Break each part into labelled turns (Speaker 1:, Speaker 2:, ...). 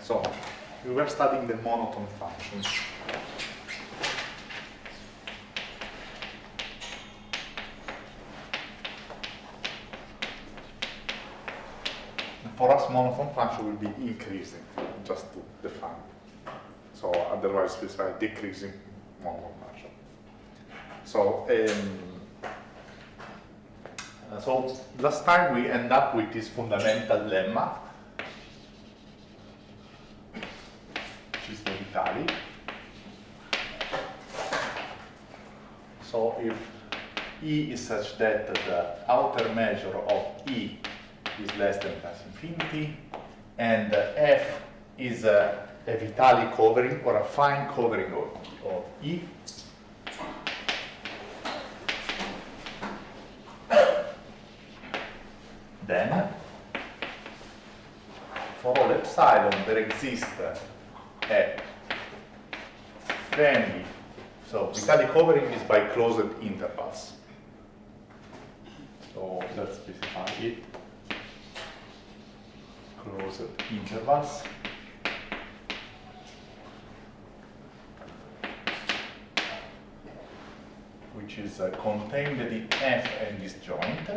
Speaker 1: So we were studying the monotone functions. For us, monotone function will be increasing, just to define. So otherwise, specify decreasing monotone function. So, so last time we end up with this fundamental lemma, which is the Vitali. So if E is such that the outer measure of E is less than plus infinity, and F is a Vitali covering or a fine covering of E, then for all epsilon there exists a family. So Vitali covering is by closed intervals. So let's specify it. Closed intervals. Which is contained in F and disjoint,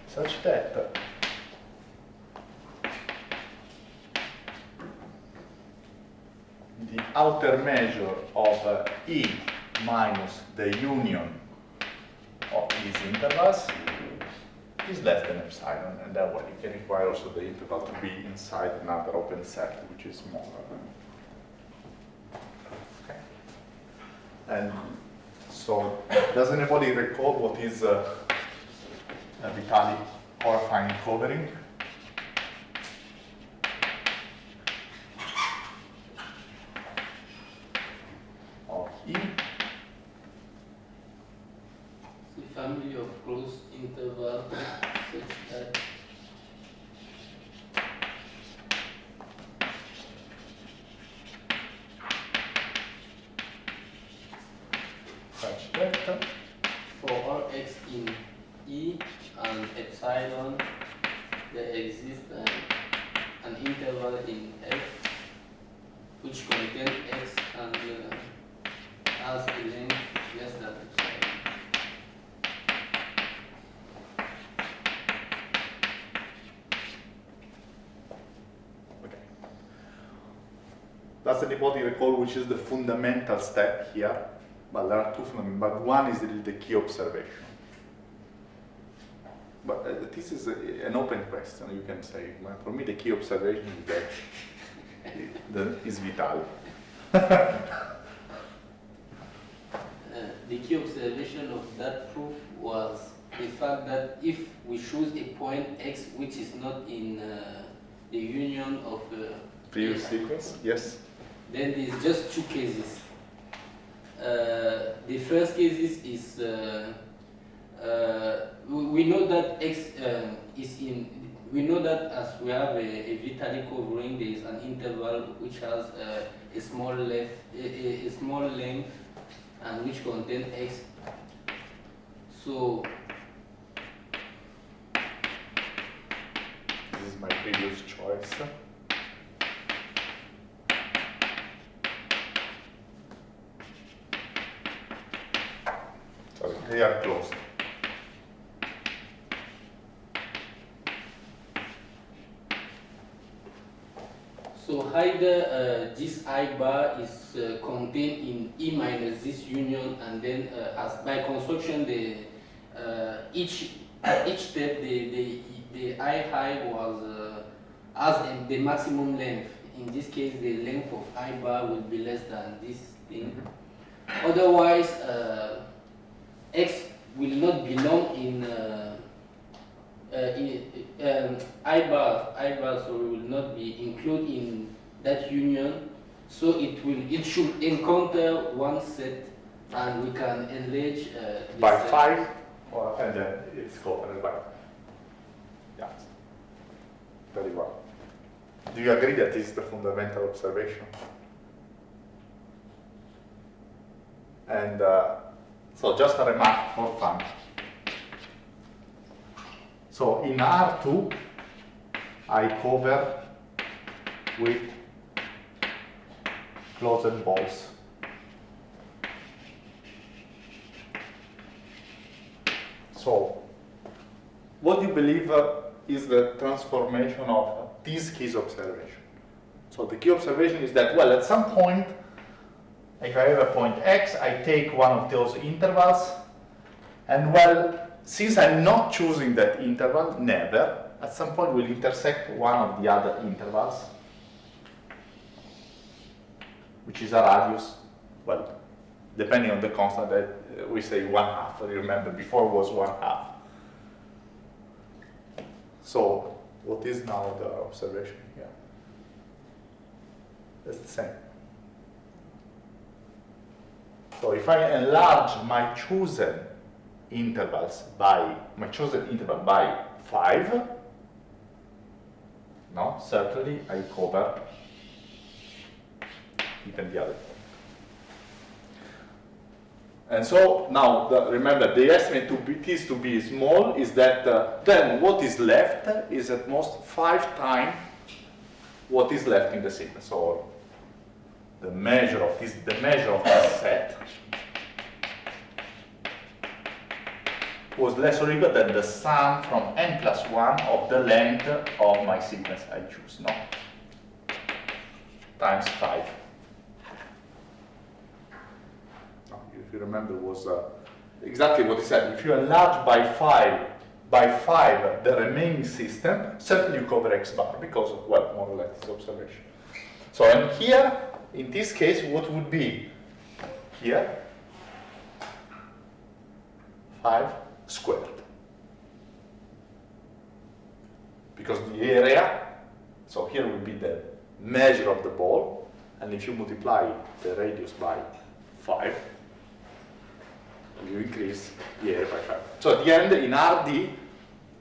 Speaker 1: such that the outer measure of E minus the union of these intervals is less than epsilon, and that way you can require also the interval to be inside another open set which is smaller. Okay. And so, does anybody recall what is a Vitali or fine covering? Of E?
Speaker 2: The family of closed intervals
Speaker 1: such that
Speaker 2: for all x in E and epsilon, there exists an interval in F which contains x and has a length less than epsilon.
Speaker 1: Okay. Does anybody recall which is the fundamental step here? Well, there are two fundamental, but one is the key observation. But this is an open question. You can say, well, for me, the key observation is that is Vitali.
Speaker 2: The key observation of that proof was the fact that if we choose a point x which is not in the union of
Speaker 1: Previous sequence, yes.
Speaker 2: then there's just two cases. The first case is we know that x is in. We know that as we have a Vitali covering, there is an interval which has a small length, a small length, and which contains x. So
Speaker 1: this is my previous choice. Sorry, they are closed.
Speaker 2: So either this I bar is contained in E minus this union, and then as by construction, the each step the I was as the maximum length. In this case, the length of I bar will be less than this thing. Otherwise, x will not belong in I bar, so will not be included in that union. So it should encounter one set, and we can enlarge
Speaker 1: By
Speaker 2: set.
Speaker 1: 5, and then it's covered by. Yeah. Very well. Do you agree that this is the fundamental observation? And so just a remark for fun. So in R2, I cover with closed balls. So, what do you believe is the transformation of this key observation? So the key observation is that, well, at some point, if I have a point x, I take one of those intervals, and well, since I'm not choosing that interval, never, at some point will intersect one of the other intervals, which is a radius, well, depending on the constant that we say 1/2. Remember, before was 1/2. So, what is now the observation here? It's the same. So if I enlarge my chosen interval by 5, no, certainly I cover even the other. And so now, remember, the estimate to be small is that then what is left is at most 5 times what is left in the sequence. So the measure of this set was less or equal than the sum from n+1 of the length of my sequence I choose, no? Times 5. If you remember, was exactly what he said. If you enlarge by 5 the remaining system, certainly you cover x bar because, well, more or less it's observation. So, and here, in this case, what would be here? 5 squared. Because the area, so here will be the measure of the ball, and if you multiply the radius by 5, you increase the area by 5. So at the end, in RD,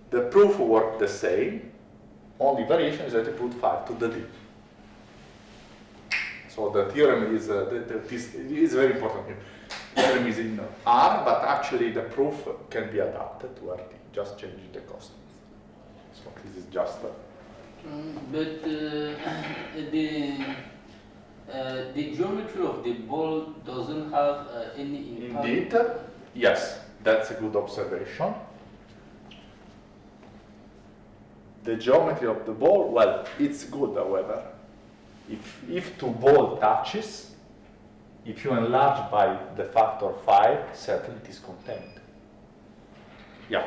Speaker 1: the proof worked the same, only variation is that you put 5 to the d. So the theorem is, this is very important here. The theorem is in R, but actually the proof can be adapted to RD, just changing the constants. So this is just...
Speaker 2: But the geometry of the ball doesn't have any impact.
Speaker 1: Indeed, yes, that's a good observation. The geometry of the ball, well, it's good, however. If two ball touches, if you enlarge by the factor 5, certainly it is contained. Yeah,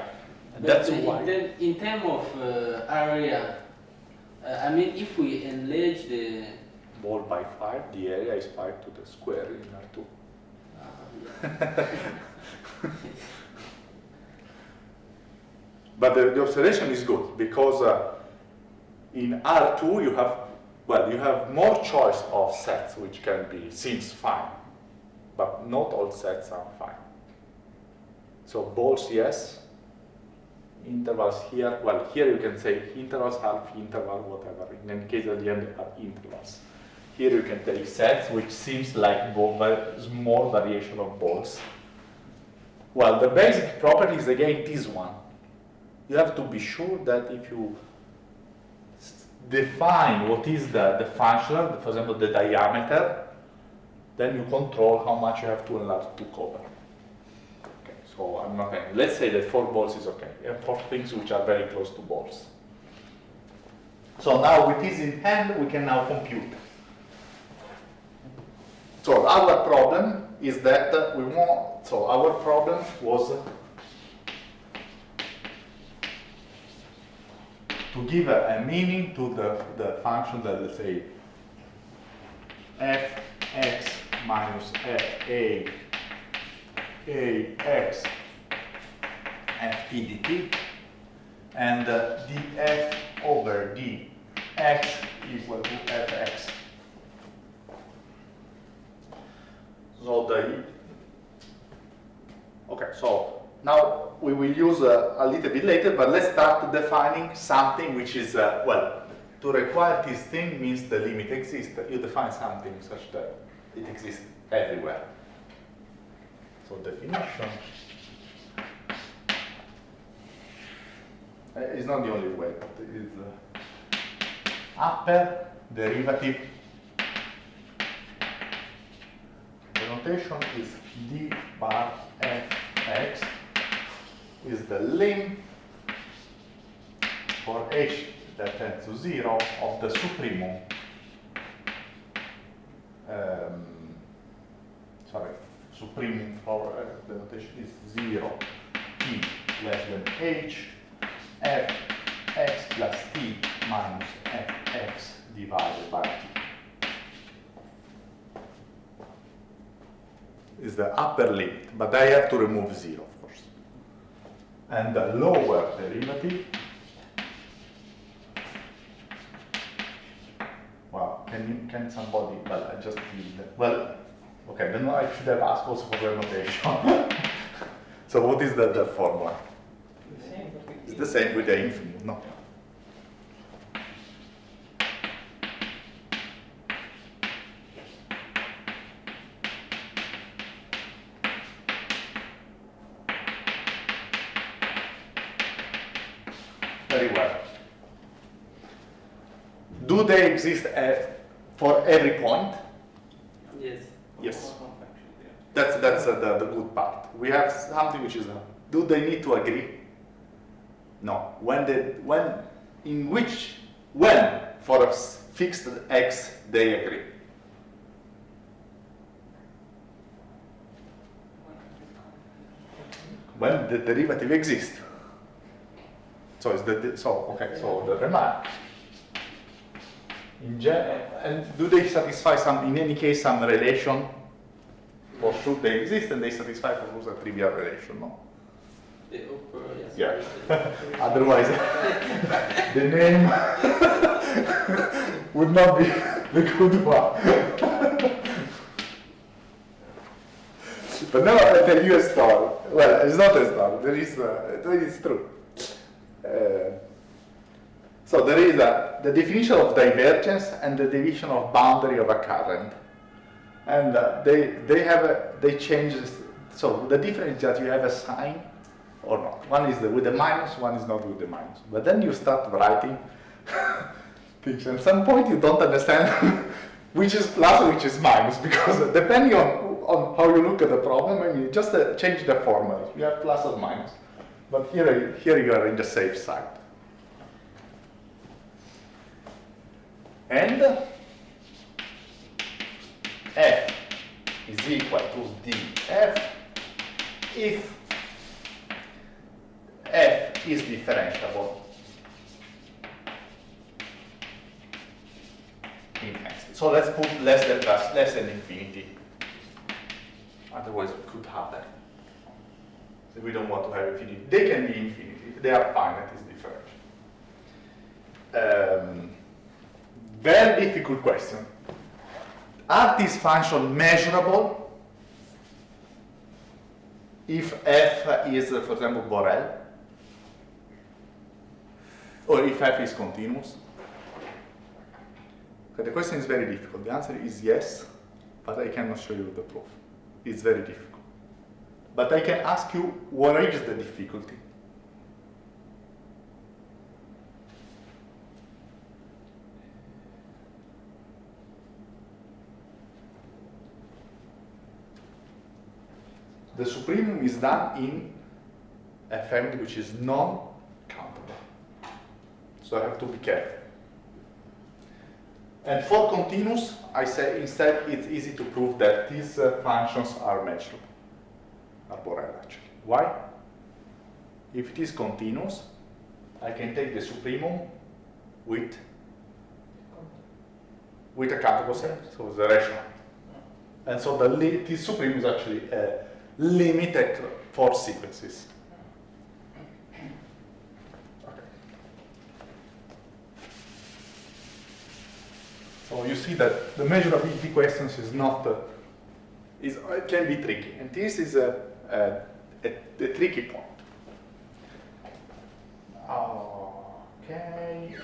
Speaker 2: But
Speaker 1: that's why.
Speaker 2: In terms of area, I mean, if we enlarge the
Speaker 1: Ball by 5, the area is 5 to the square in R2. But the observation is good because in R2 you have more choice of sets which seems fine, but not all sets are fine. So balls, yes. Intervals here, well, here you can say intervals, half interval, whatever. In any case, at the end are intervals. Here you can take sets which seems like small variation of balls. Well, the basic property is again this one. You have to be sure that if you define what is the functional, for example, the diameter, then you control how much you have to enlarge to cover. Okay, so I'm not going. Let's say that 4 balls is okay, and 4 things which are very close to balls. So now with this in hand, we can now compute. So our problem is that our problem was to give a meaning to the function that, let's say, fx minus fa ax ft dt, and df over dx equal to fx. So now we will use a little bit later, but let's start defining something which is, well, to require this thing means the limit exists. You define something such that it exists everywhere. So definition is not the only way, but it is upper derivative, the notation is d bar fx is the lim for h that tends to 0 of the supremum, supremum for the notation is 0, t less than h, f x plus t minus fx divided by t. Is the upper limit, but I have to remove 0, of course. And the lower derivative, well, can somebody, well, I just did that. Well, okay, then I should have asked also for the notation. So what is the formula? It's the same with the infinite, no? Very well. Do they exist for every point?
Speaker 2: Yes.
Speaker 1: Yes. That's the good part. We have something which is, do they need to agree? No. When for a fixed x they agree? When the derivative exists. So the remark. And do they satisfy in any case some relation? For sure they exist and they satisfy for course a trivial relation, no?
Speaker 2: Yes.
Speaker 1: Yeah. Otherwise, the name would not be the good one. But now I'll tell you a story. Well, it's not a story. It's true. So there is the definition of divergence and the definition of boundary of a current, and they change. So the difference is that you have a sign or not. One is with the minus, one is not with the minus. But then you start writing things, and at some point you don't understand which is plus and which is minus, because depending on how you look at the problem, I mean, just change the formula. You have plus or minus. But here you are in the safe side. And f is equal to df if f is differentiable in x. So let's put less than infinity. Otherwise it could happen. So we don't want to have infinity. They can be infinity. They are finite, it's differential. Very difficult question. Are these functions measurable if f is, for example, Borel? Or if f is continuous? Okay, the question is very difficult. The answer is yes, but I cannot show you the proof. It's very difficult. But I can ask you, what is the difficulty? The supremum is done in a family which is non-countable. So I have to be careful. And for continuous, I say instead it's easy to prove that these functions are measurable. Are Borel actually. Why? If it is continuous, I can take the supremum with a countable set, so the rational. And so this supremum is actually limited for sequences. Okay. So you see that the measurability questions is not it can be tricky, and this is a tricky point. Okay.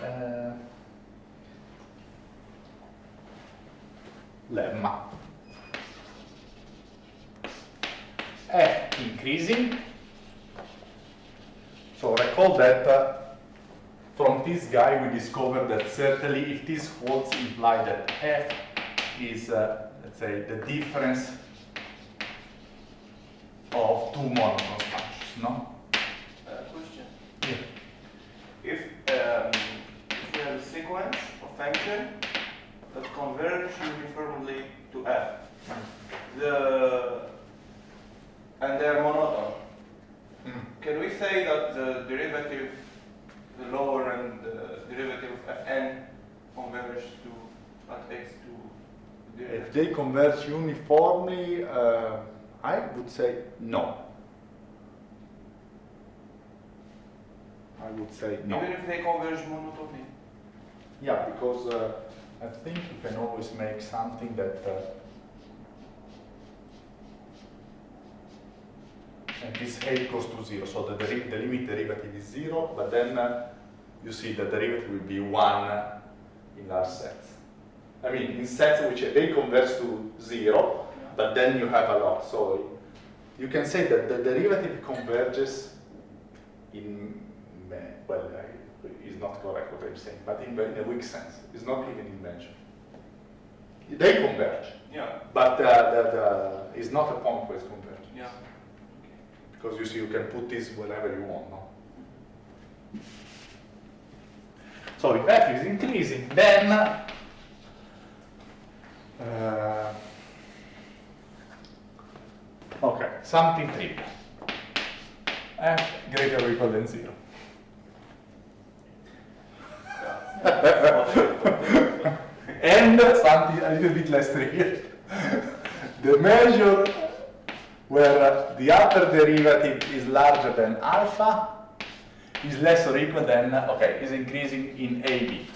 Speaker 1: Lemma. F increasing. So recall that from this guy we discovered that certainly if this holds imply that f is, let's say, the difference of two monoton functions, no?
Speaker 3: Question.
Speaker 1: Yeah.
Speaker 3: If you have a sequence of functions that converge uniformly to f, and they are monoton, can we say that the derivative, the lower and the derivative of fn converge to at x to the derivative?
Speaker 1: If they converge uniformly, I would say no. I would say no.
Speaker 3: Even if they converge monotonely?
Speaker 1: Yeah, because I think you can always make something that and this a goes to 0, so the limit derivative is 0, but then you see the derivative will be 1 in large sets. I mean, in sets which a converges to 0, but then you have a lot. So you can say that the derivative converges in, well, is not correct what I'm saying, but in a weak sense. It's not even in mention. They converge,
Speaker 3: Yeah.
Speaker 1: but it's not a point where it's convergence.
Speaker 3: Yeah.
Speaker 1: Because you see, you can put this wherever you want, no? So if f is increasing, then okay, something trivial. F greater or equal than 0. And something a little bit less trivial. The measure where the upper derivative is larger than alpha is less or equal than, okay, is increasing in a bit.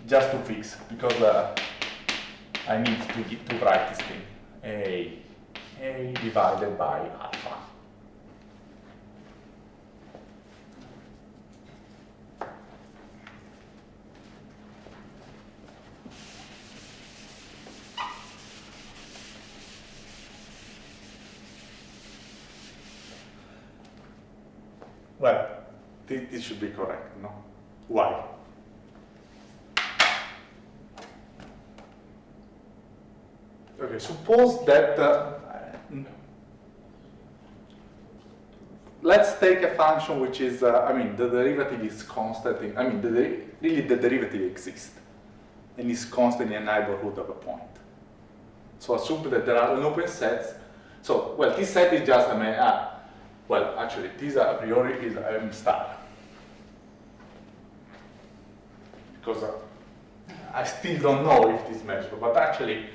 Speaker 1: Just to fix, because I need to write this thing. A divided by alpha. Well, this should be correct, no? Why? Okay, suppose that, let's take a function which is, I mean, the derivative is constant, really the derivative exists, and is constant in a neighborhood of a point. So assume that there are open sets. So, well, this set is just well, actually, this a priori is M star. Because I still don't know if this measure, but actually,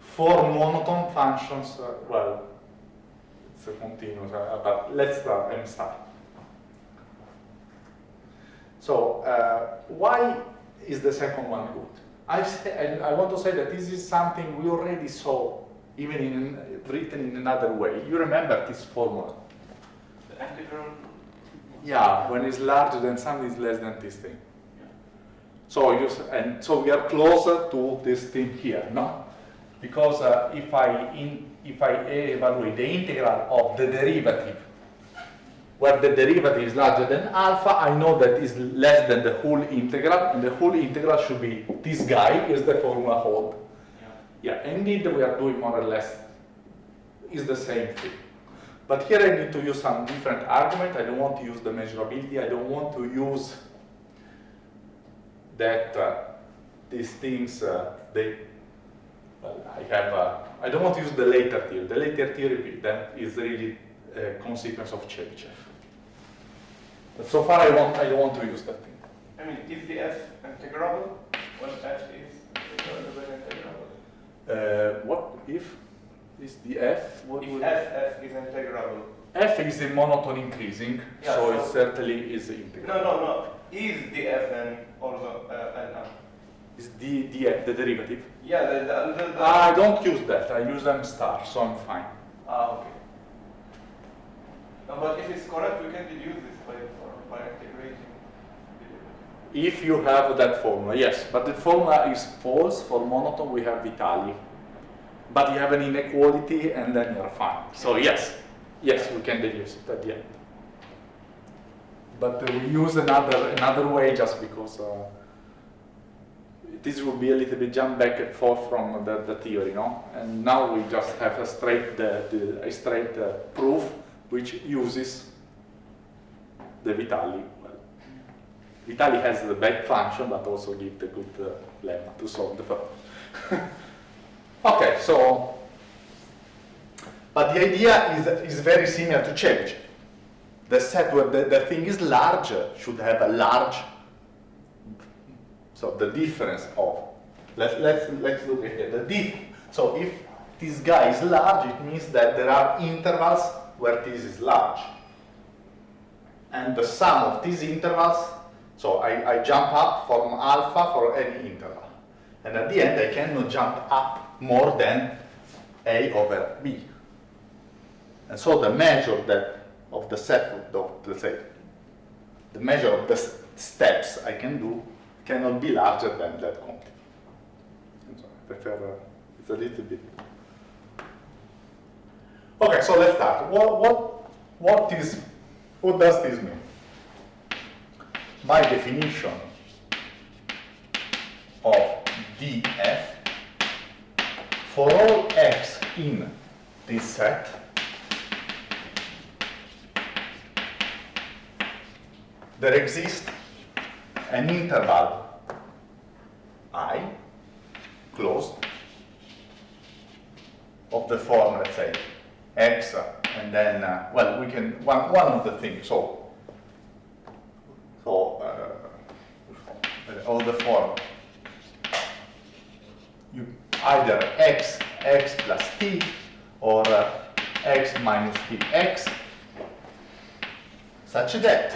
Speaker 1: for monotone functions, well, it's a continuous, but let's start M star. So, why is the second one good? I want to say that this is something we already saw, even written in another way. You remember this formula?
Speaker 3: The integral?
Speaker 1: Yeah, when it's larger than something is less than this thing. Yeah. So we are closer to this thing here, no? Because if I evaluate the integral of the derivative, where the derivative is larger than alpha, I know that is less than the whole integral, and the whole integral should be this guy, is the formula hold. Yeah, indeed we are doing more or less is the same thing. But here I need to use some different argument. I don't want to use the measurability. I don't want to use that these things, I don't want to use the later theory. The later theory that is really a consequence of Chebyshev. But so far I don't want to use that thing.
Speaker 3: I mean, is the f integrable when f is integrable?
Speaker 1: What if is the f?
Speaker 3: If f is integrable.
Speaker 1: F is a monotone increasing,
Speaker 3: Yeah,
Speaker 1: so
Speaker 3: so
Speaker 1: it certainly is integral.
Speaker 3: No. Is the f then also an
Speaker 1: Is the derivative?
Speaker 3: Yeah,
Speaker 1: I don't use that. I use M star, so I'm fine.
Speaker 3: Okay. No, but if it's correct, we can deduce this by integrating the derivative.
Speaker 1: If you have that formula, yes. But the formula is false. For monotone, we have Vitali. But you have an inequality, and then you're fine. So yes, we can deduce it at the end. but we use another way just because this would be a little bit jump back and forth from the theory, no? And now we just have a straight proof which uses the Vitali. Well, Vitali has the back function, but also gives the good lemma to solve the problem. Okay, so, but the idea is very similar to Chebyshev. The set where the thing is large should have a large, so the difference of, let's look at it. So if this guy is large, it means that there are intervals where this is large. And the sum of these intervals, so I jump up from alpha for any interval. And at the end, I cannot jump up more than A over B. And so the measure of the set, let's say, the measure of the steps I can do cannot be larger than that quantity. So I prefer, it's a little bit. Okay, so let's start. What does this mean? By definition of df, for all x in this set, there exists an interval I closed of the form, let's say, x, and then, well, we can, one of the things, all the form, you either x plus t, or x minus tx, such that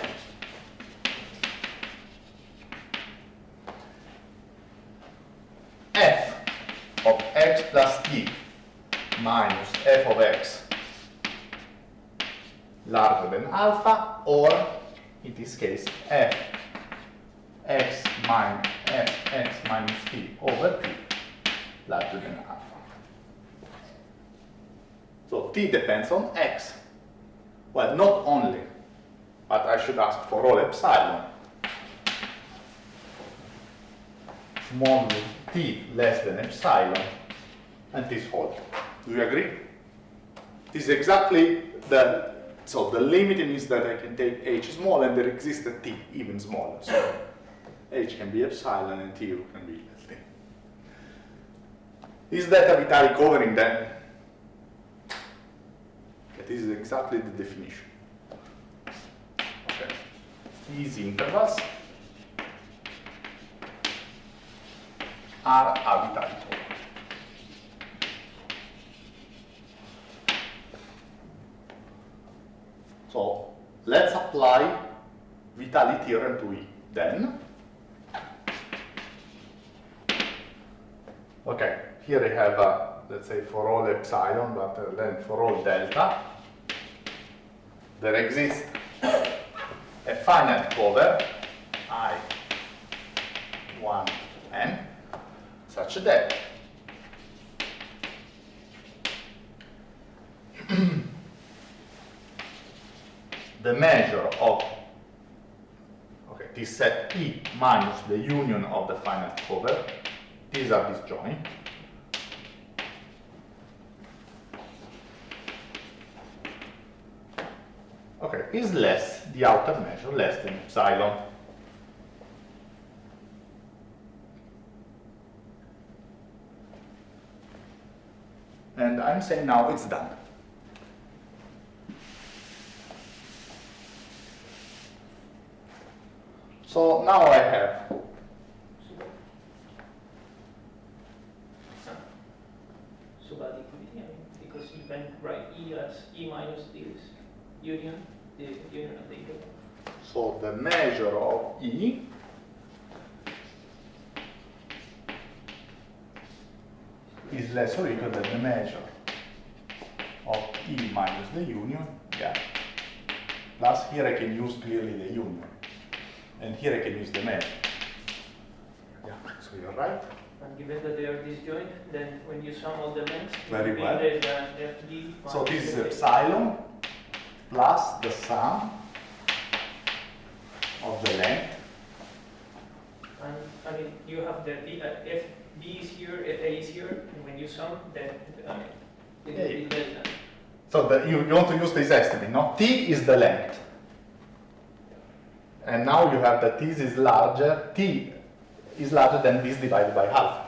Speaker 1: f of x plus t minus f of x larger than alpha, or in this case f x minus t over t larger than alpha. So t depends on x. Well, not only, but I should ask for all epsilon small t less than epsilon, and this holds. Do you agree? This is exactly so the limit means that I can take h small and there exists a t even smaller. So h can be epsilon and t can be less than. Is that a Vitali covering then? This is exactly the definition. Okay. These intervals are a Vitali cover. So let's apply Vitali theorem to E then. Okay, here I have, let's say, for all epsilon, but then for all delta, there exists a finite cover, I1n, such that the measure of, this set E minus the union of the finite cover, these are disjoint. Okay, is less, the outer measure, less than epsilon. And I'm saying now it's done. So now I have
Speaker 4: because you can write E as E minus this union, the union of the interval.
Speaker 1: So the measure of E is less or equal than the measure of E minus the union, plus here I can use clearly the union, and here I can use the measure. So you're right.
Speaker 4: And given that they are disjoint, then when you sum all the lengths,
Speaker 1: Very
Speaker 4: it will
Speaker 1: well.
Speaker 4: be less than FD.
Speaker 1: So this is epsilon plus the sum of the length.
Speaker 4: And I mean, you have the f b is here, f a is here, and when you sum, then it will be less than.
Speaker 1: So you want to use this estimate, no? T is the length. And now you have that this is larger, T is larger than this divided by half.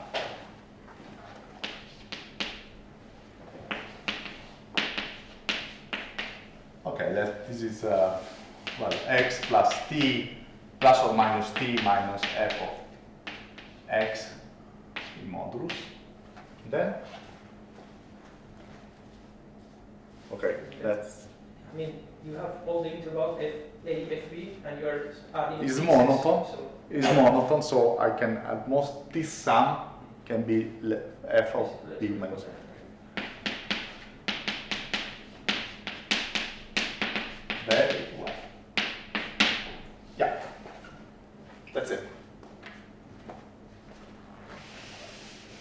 Speaker 1: Okay, this is, well, x plus t, plus or minus t minus f of x in modulus. Then, okay, that's...
Speaker 4: I mean, you have all the interval f a, f b, and you are adding...
Speaker 1: Is
Speaker 4: pieces,
Speaker 1: monotone.
Speaker 4: so
Speaker 1: Is monotone, so I can, at most, this sum can be f of b minus f. Very well. Yeah, that's it.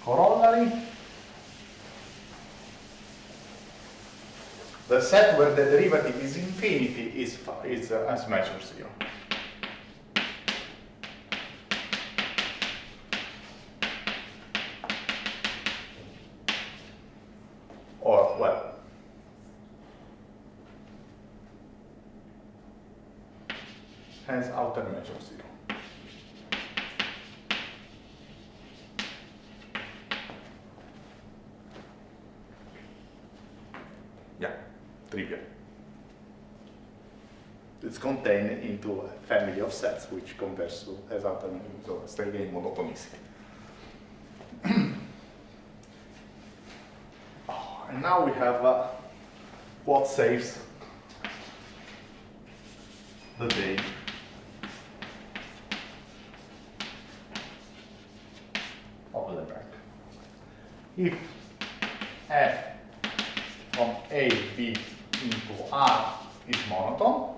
Speaker 1: Corollary. The set where the derivative is infinity is as measure 0. Or, well, has outer measure 0. Yeah, trivial. It's contained into a family of sets which compares to as outer measure, so still again monotonicity. And now we have what saves the day. Of the bank. If f from A, B into R is monotone,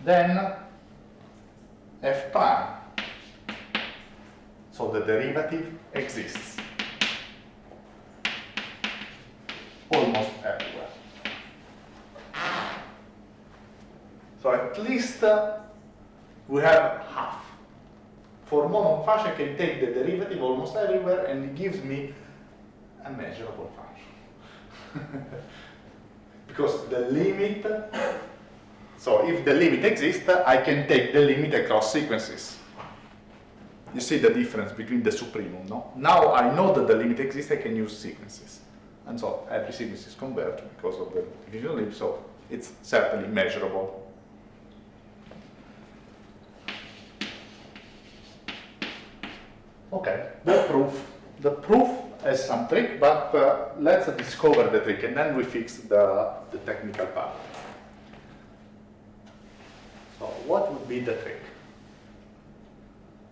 Speaker 1: then f prime, so the derivative exists almost everywhere. So at least we have half. For monotone function, I can take the derivative almost everywhere and it gives me a measurable function. Because the limit, so if the limit exists, I can take the limit across sequences. You see the difference between the supremum, no? Now I know that the limit exists, I can use sequences. And so every sequence is converged because of the division limit, so it's certainly measurable. Okay, the proof. The proof has some trick, but let's discover the trick and then we fix the technical part. So what would be the trick?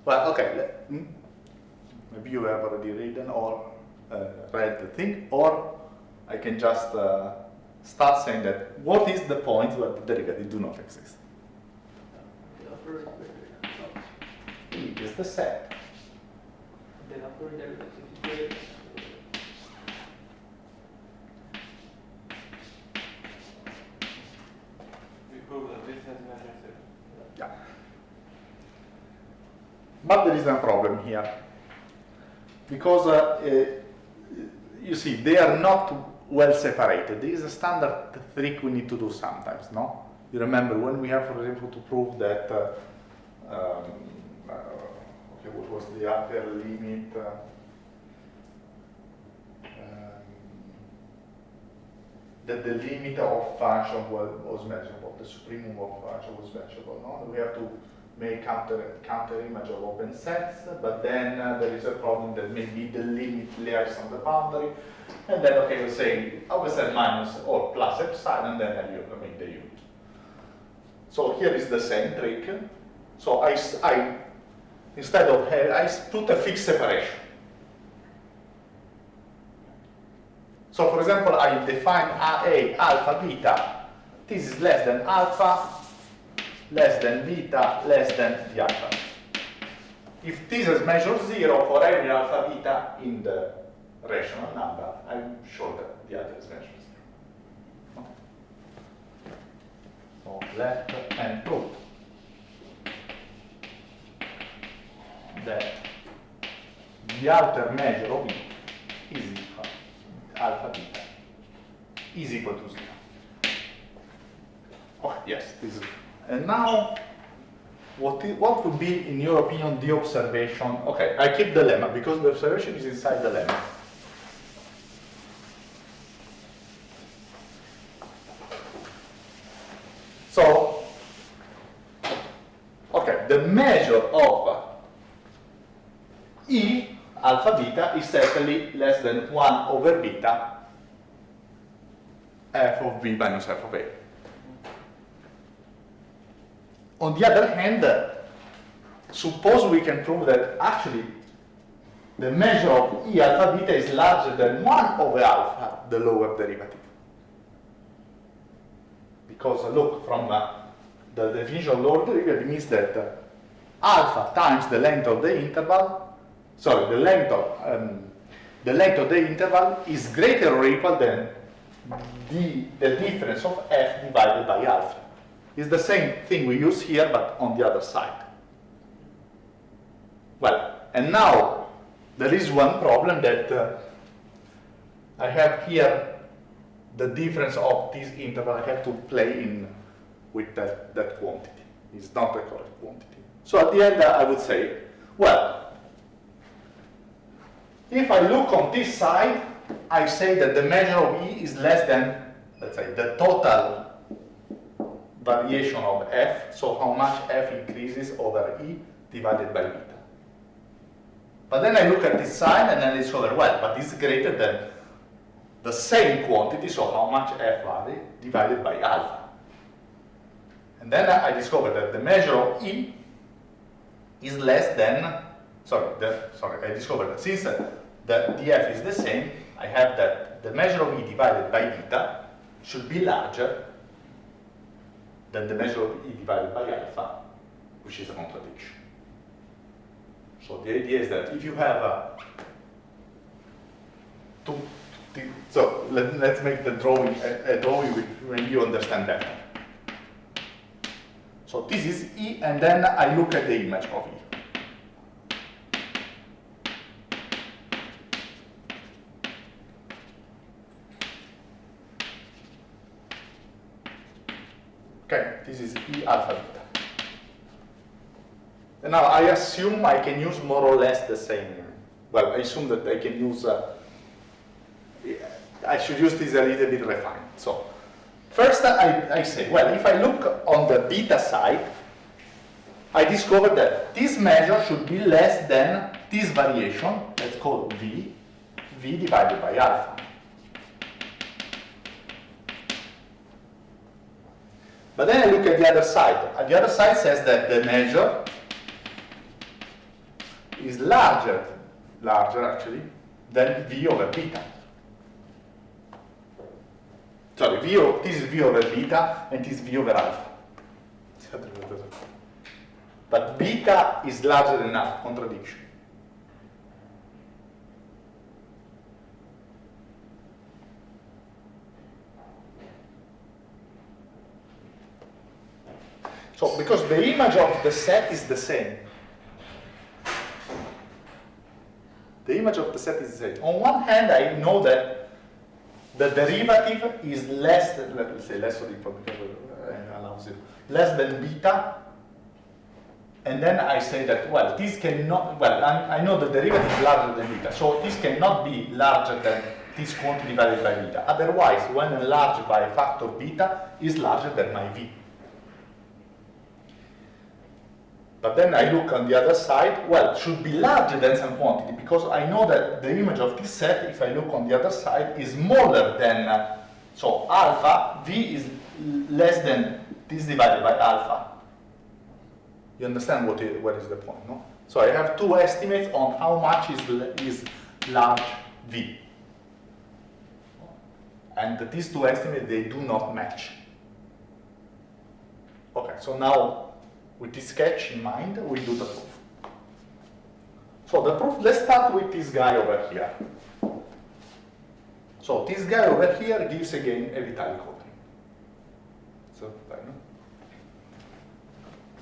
Speaker 1: Well, okay, maybe you have already read or read the thing, or I can just start saying that what is the point where the derivatives do not exist? E is the set.
Speaker 4: The upper derivative is
Speaker 3: We prove that this has measure 0.
Speaker 1: Yeah. But there is a problem here. Because you see, they are not well separated. There is a standard trick we need to do sometimes, no? You remember when we have, for example, to prove that okay, what was the upper limit? That the limit of function was measurable, the supremum of function was measurable. No? We have to make counter image of open sets, but then there is a problem that maybe the limit lies on the boundary, and then okay, we say open set minus or plus epsilon, and then you make the unit. So here is the same trick. So I instead of I put a fixed separation. So for example, I define A alpha beta. This is less than alpha, less than beta, less than the alpha. If this is measure 0 for every alpha beta in the rational number, I'm sure that the other is measures. No? So let and prove that the outer measure of E is equal, alpha beta is equal to 0. Oh, yes, this is. And now, what would be, in your opinion, the observation? Okay, I keep the lemma because the observation is inside the lemma. So, okay, the measure of E alpha beta is certainly less than 1 over beta f of v minus f of a. On the other hand, suppose we can prove that actually the measure of E alpha beta is larger than 1 over alpha, the lower derivative. Because look, from the definition of lower derivative means that alpha times the length of the interval, sorry, the length of the interval is greater or equal than the difference of f divided by alpha. It's the same thing we use here, but on the other side. Well, and now there is one problem that I have here. The difference of this interval I have to play in with that quantity. It's not the correct quantity. So at the end I would say, well, if I look on this side, I say that the measure of E is less than, let's say, the total variation of f, so how much f increases over E divided by beta. But then I look at this side and then I discover, well, but it's greater than the same quantity, so how much f vary divided by alpha. And then I discover that the measure of E is less than, I discovered that since the df is the same, I have that the measure of E divided by beta should be larger than the measure of E divided by alpha, which is a contradiction. So the idea is that if you have so let's make the drawing a drawing when you understand better. So this is E, and then I look at the image of E. Okay, this is E alpha beta. And now I assume I can use more or less the same. Well, I assume that I can use. I should use this a little bit refined. So, first I say, well, if I look on the beta side, I discover that this measure should be less than this variation, let's call it V divided by alpha. But then I look at the other side. The other side says that the measure is larger actually, than V over beta. Sorry, this is V over beta and this is V over alpha. But beta is larger than alpha, contradiction. So, because the image of the set is the same. The image of the set is the same. On one hand, I know that the derivative is less than, let's say less or equal because it allows it, less than beta. And then I say that, well, this cannot, well, I know the derivative is larger than beta, so this cannot be larger than this quantity divided by beta. Otherwise, when enlarged by a factor beta, is larger than my V. But then I look on the other side, well, it should be larger than some quantity, because I know that the image of this set, if I look on the other side, is smaller than, so alpha, V is less than this divided by alpha. You understand what is the point, no? So I have two estimates on how much is large V. And these two estimates, they do not match. Okay, so now, with this sketch in mind, we do the proof. So the proof, let's start with this guy over here. So this guy over here gives again a Vitali covering. So,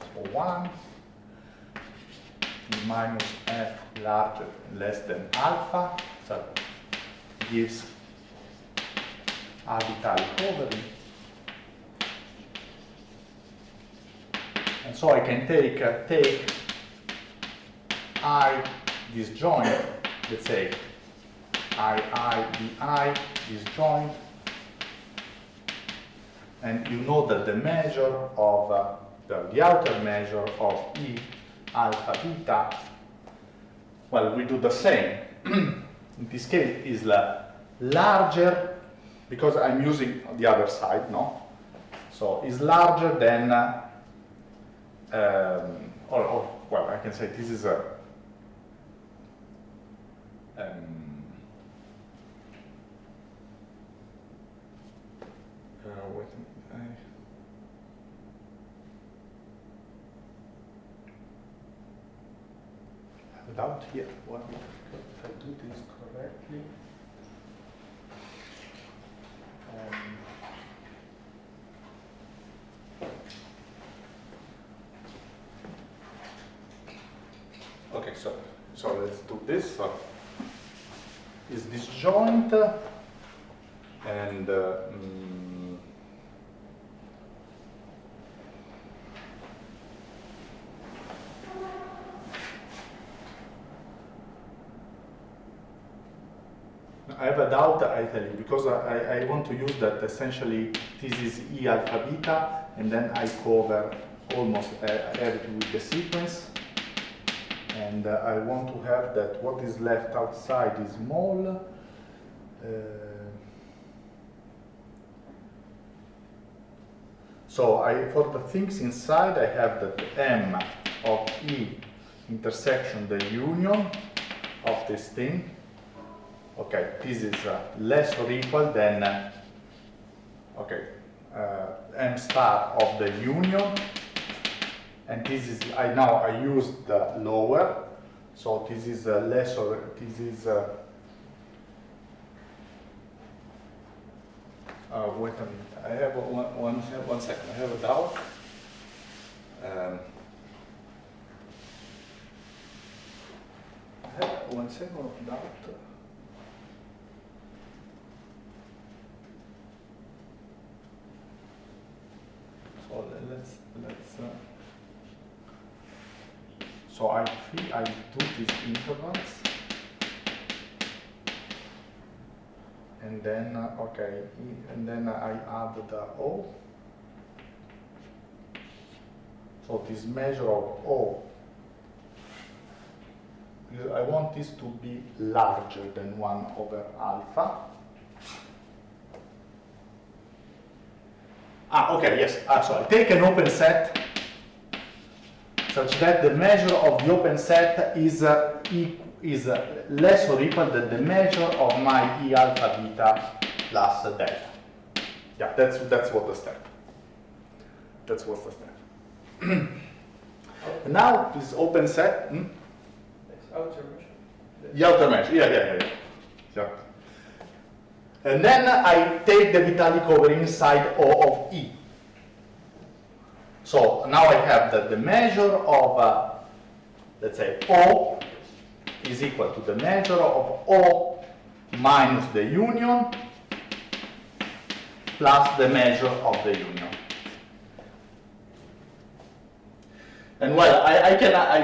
Speaker 1: so 1 minus f larger less than alpha, so gives a Vitali covering. And so I can take I disjoint, let's say I disjoint, and you know that the measure of the outer measure of E alpha beta, well, we do the same. In this case is larger, because I'm using the other side, no? So is larger than or well, I can say this is a wait a minute, I have a doubt here. What if I do this correctly? Okay, so let's do this. So is disjoint and I have a doubt, I tell you, because I want to use that essentially this is E alpha beta, and then I cover almost everything with the sequence. And I want to have that what is left outside is small. So for the things inside, I have that M of E intersection the union of this thing. Okay, this is less or equal than M star of the union. And this is, I used the lower, so this is less or, this is, wait a minute, I have one second, I have a doubt. I have 1 second of doubt. So let's so I do these intervals, and then and then I add the O. So this measure of O, because I want this to be larger than 1 over alpha. Okay, yes. So I take an open set such that the measure of the open set is less or equal than the measure of my E alpha beta plus delta. Yeah, that's what the step. That's what's the step. Now this open set.
Speaker 4: Outer measure.
Speaker 1: The outer measure. Yeah. And then I take the Vitali covering inside O of E. So now I have that the measure of, let's say, O is equal to the measure of O minus the union plus the measure of the union. And well, I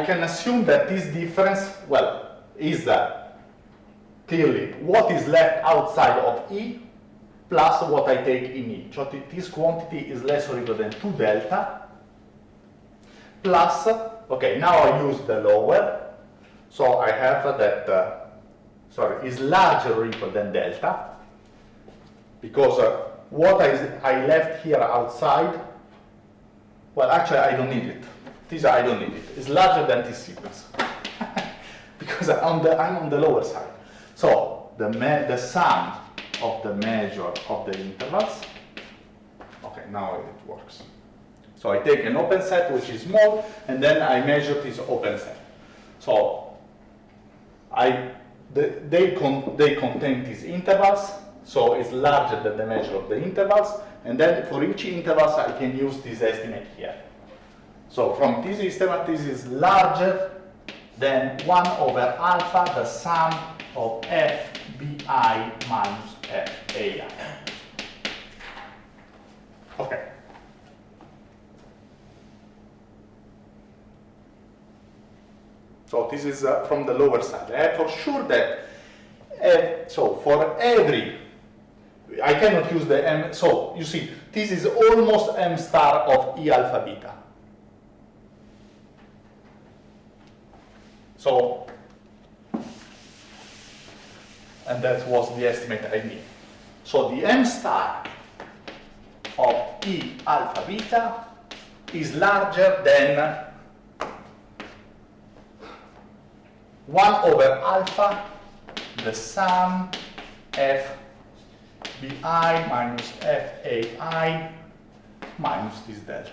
Speaker 1: can assume that this difference, well, is clearly what is left outside of E plus what I take in E. So this quantity is less or equal than 2 delta plus, okay, now I use the lower, so I have that, is larger or equal than delta, because what I left here outside, well, actually I don't need it. This I don't need it. It's larger than this sequence, because I'm on the lower side. So the sum of the measure of the intervals, okay, now it works. So I take an open set which is small, and then I measure this open set. So they contain these intervals. So it's larger than the measure of the intervals, and then for each intervals I can use this estimate here. So from this estimate, this is larger than 1 over alpha, the sum of FBI minus FAI. Okay. So this is from the lower side. I have for sure that, so for every, I cannot use the M, so you see, this is almost M star of E alpha beta. So, and that was the estimate I need. So the M star of E alpha beta is larger than 1 over alpha, the sum FBI minus FAI minus this delta.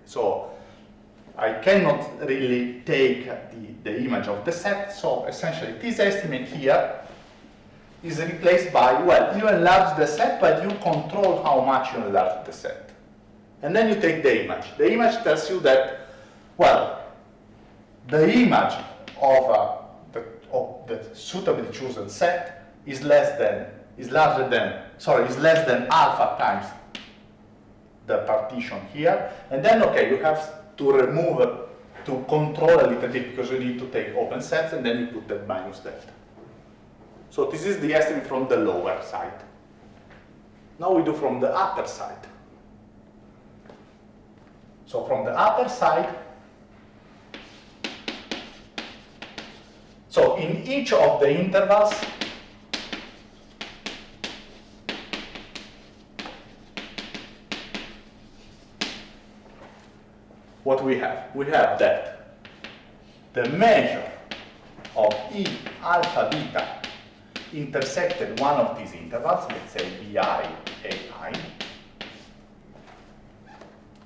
Speaker 1: So I cannot really take the image of the set, so essentially this estimate here is replaced by, well, you enlarge the set, but you control how much you enlarge the set. And then you take the image. The image tells you that, well, the image of the suitably chosen set is less than alpha times the partition here, and then okay, you have to remove, to control a little bit because you need to take open sets, and then you put that minus delta. So this is the estimate from the lower side. Now we do from the upper side. So from the upper side, so in each of the intervals, what we have? We have that the measure of E alpha beta intersected one of these intervals, let's say BI, AI,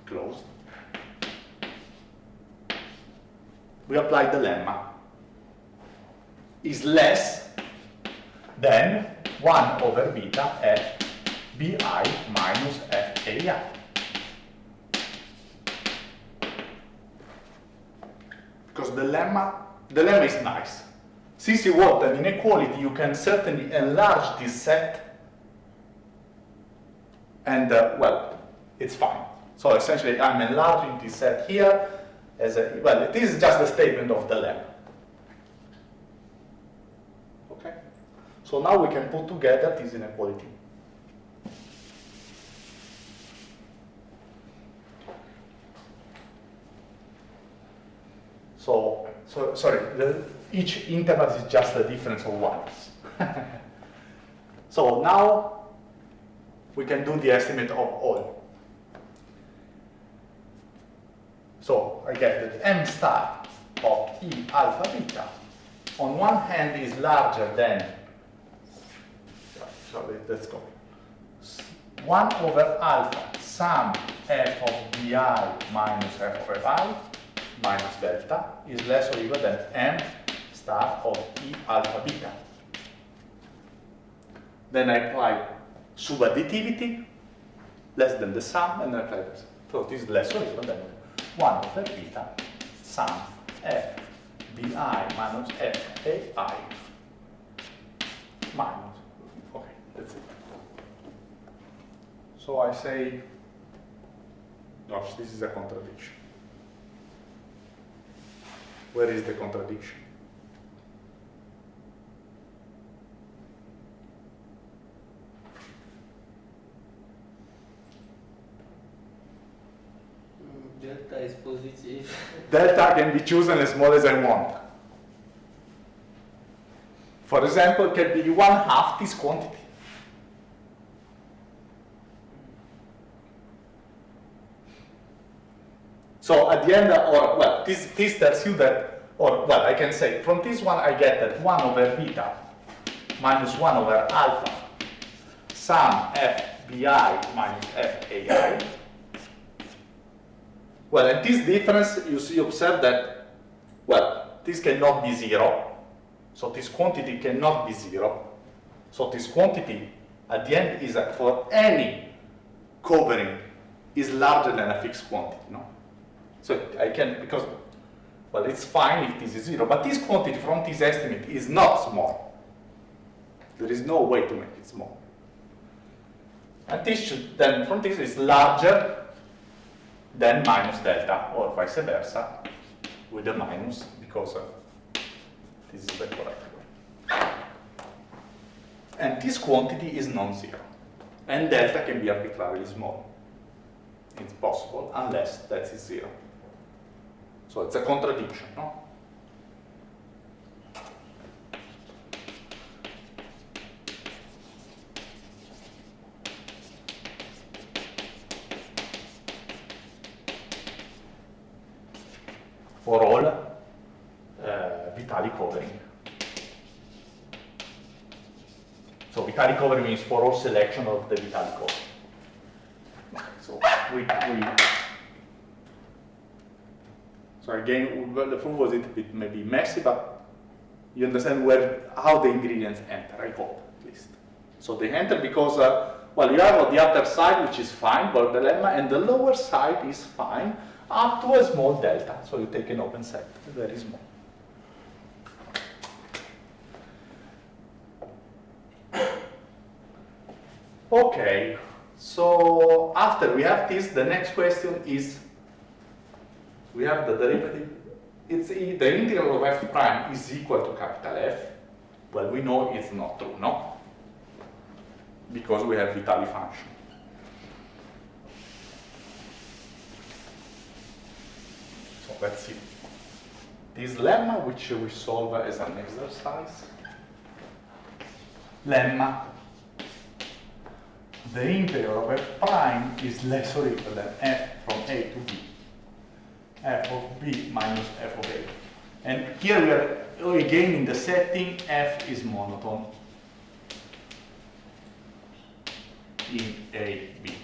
Speaker 1: closed. We apply the lemma, is less than 1 over beta F BI minus FAI. Because the lemma is nice. Since you want an inequality, you can certainly enlarge this set, and well, it's fine. So essentially, I'm enlarging this set here as a, well, this is just a statement of the lemma. Okay? So now we can put together this inequality. So sorry, each interval is just a difference of ones. So now we can do the estimate of all. So I get that M star of E alpha beta on one hand is larger than, sorry, let's go, 1 over alpha sum F of BI minus F of I minus delta is less or equal than M star of E alpha beta. Then I apply subadditivity, less than the sum, and then I apply this. So this is less or equal than 1 over beta sum F BI minus FAI minus, okay, that's it. So I say, gosh, this is a contradiction. Where is the contradiction?
Speaker 2: Delta is positive.
Speaker 1: Delta can be chosen as small as I want. For example, it can be 1/2 this quantity. So at the end, or well, this tells you that, or well, I can say from this one I get that 1 over beta minus 1 over alpha sum FBI minus FAI. Well, and this difference, you observe that, well, this cannot be 0. So this quantity cannot be 0. So this quantity at the end is for any covering is larger than a fixed quantity, no? So I can, because, well, it's fine if this is 0, but this quantity from this estimate is not small. There is no way to make it small. And this should, then from this is larger than minus delta, or vice versa, with a minus, because this is the correct way. And this quantity is non-zero. And delta can be arbitrarily small. It's possible, unless that is 0. So it's a contradiction, no? For all Vitali covering. So Vitali covering means for all selection of the Vitali covering. So so again, well, the proof was a bit maybe messy, but you understand how the ingredients enter, I hope, at least. So they enter because, well, you have the upper side, which is fine, but the lemma, and the lower side is fine, up to a small delta. So you take an open set, very small. Okay, so after we have this, the next question is, we have the derivative. It's the integral of f prime is equal to capital F. Well, we know it's not true, no? Because we have Vitali function. So let's see. This lemma, which we solve as an exercise. Lemma. The integral of f prime is less or equal than f from a to b. F of b minus f of a. And here we are again in the setting f is monotone in a, b.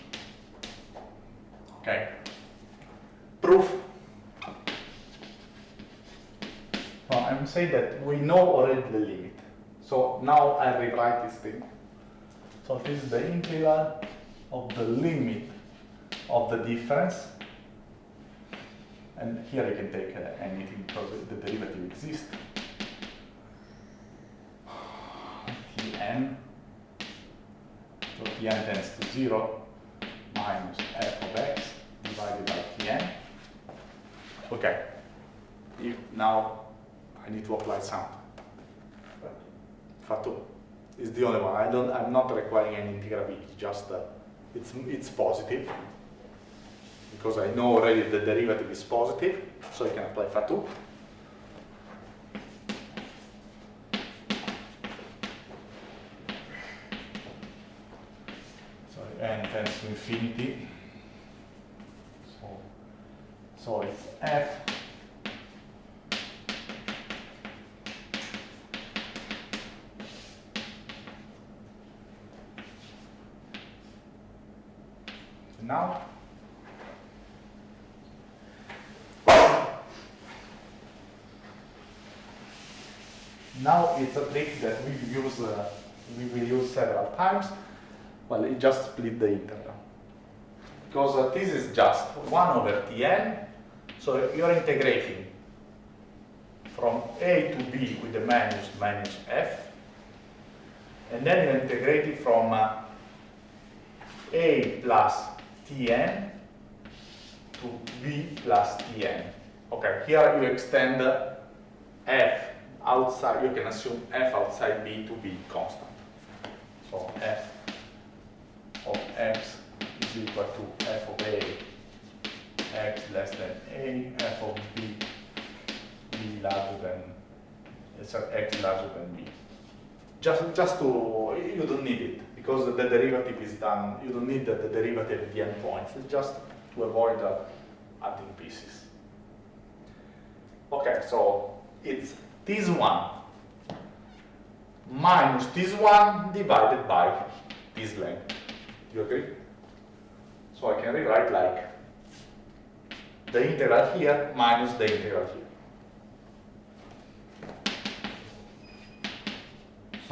Speaker 1: Okay. Proof. So I'm saying that we know already the limit. So now I rewrite this thing. So this is the integral of the limit of the difference. And here I can take anything because the derivative exists. Tn, so Tn tends to 0 minus f of x divided by Tn. Okay, now I need to apply some. Fatu is the only one. I'm not requiring any integrability, just it's positive. Because I know already the derivative is positive, so I can apply Fatu. So n tends to infinity. So it's f now. Now it's a trick that we will use several times. Well, it just split the integral. Because this is just 1 over Tn. So you're integrating from a to b with the minus f. And then you're integrating from a plus Tn to b plus Tn. Okay, here you extend f outside, you can assume f outside b to be constant. So f of x is equal to f of a, x less than a, f of b, b larger than, so x larger than b. Just to, you don't need it, because the derivative is done, you don't need the derivative at the endpoints, it's just to avoid adding pieces. Okay, so it's this one minus this one divided by this length. Do you agree? So I can rewrite like the integral here minus the integral here.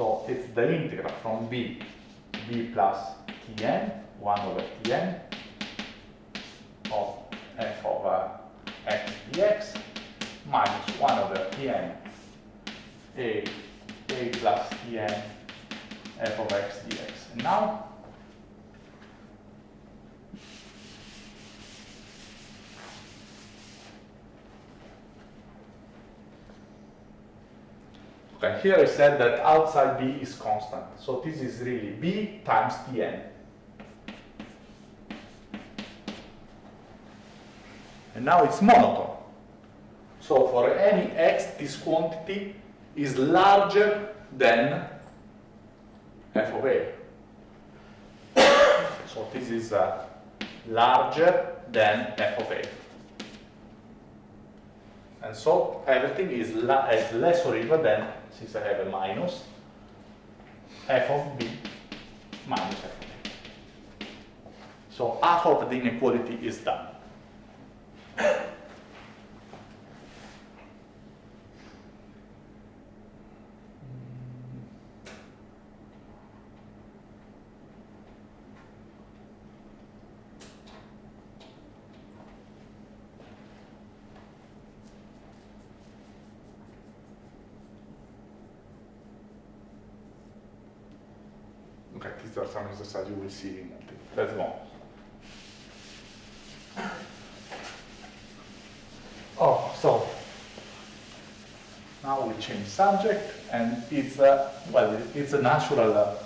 Speaker 1: So it's the integral from b plus tn, 1 over tn, of f of x dx, minus 1 over tn, a plus tn, f of x dx. And now, okay, here I said that outside b is constant. So this is really b times tn. And now it's monotone. So for any x, this quantity is larger than f of a. So this is larger than f of a. And so everything is less or equal than, since I have a minus, f of b minus f of a. So half of the inequality is done. Okay, these are some exercises you will see in Monday. Let's go on. Oh, so now we change subject, and it's well, it's a natural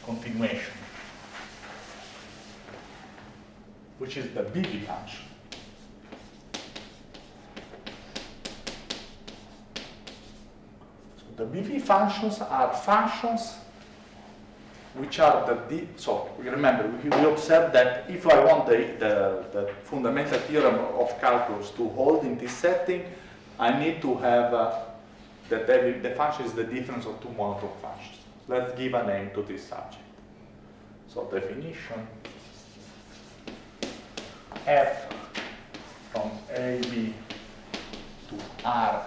Speaker 1: continuation, which is the BV function. So the BV functions are functions which are so we remember, we observed that if I want the fundamental theorem of calculus to hold in this setting, I need to have that the function is the difference of two monotone functions. Let's give a name to this subject. So definition, f from AB to R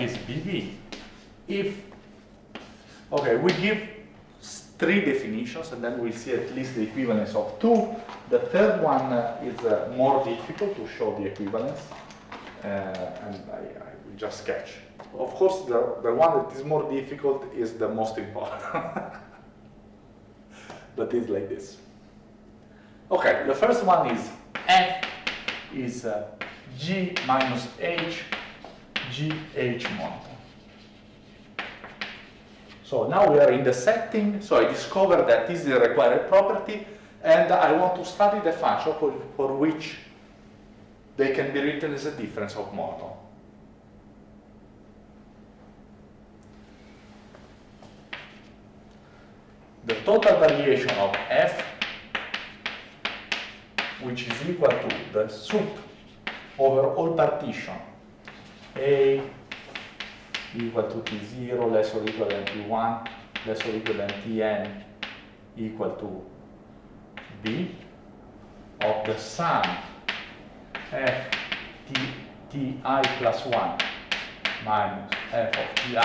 Speaker 1: is BV if, okay, we give three definitions, and then we'll see at least the equivalence of two. The third one is more difficult to show the equivalence, and I will just sketch. Of course, the one that is more difficult is the most important. But it's like this. Okay, the first one is f is g minus h, gh monotone. So now we are in the setting, so I discover that this is a required property, and I want to study the function for which they can be written as a difference of monotone. The total variation of f, which is equal to the sup over all partition A equal to T0 less or equal than T1 less or equal than Tn equal to B of the sum f Ti plus 1 minus f of Ti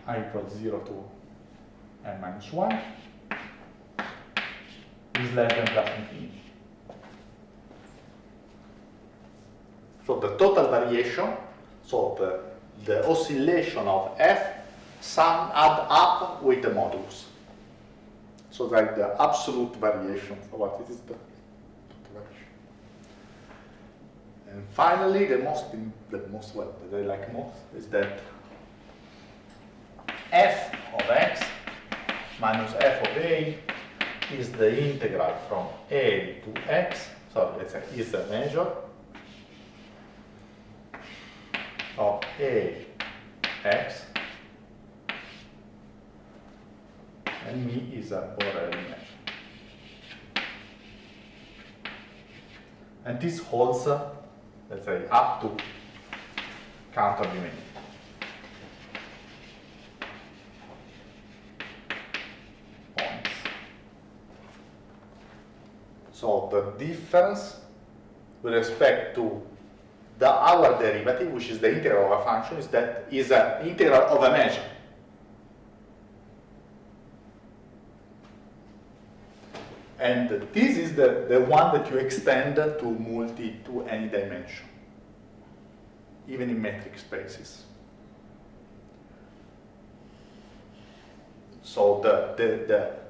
Speaker 1: I equals 0 to n minus 1 is less than plus infinity. So the total variation, so the oscillation of f add up with the modulus. So like the absolute variation of what it is the variation. And finally, the most well that I like most is that f of x minus f of a is the integral from a to x. So let's say is the measure of a x, and me is a Borel measure. And this holds, let's say, up to counter dimension. Points. So the difference with respect to our derivative, which is the integral of a function, is an integral of a measure. And this is the one that you extend to any dimension, even in metric spaces. So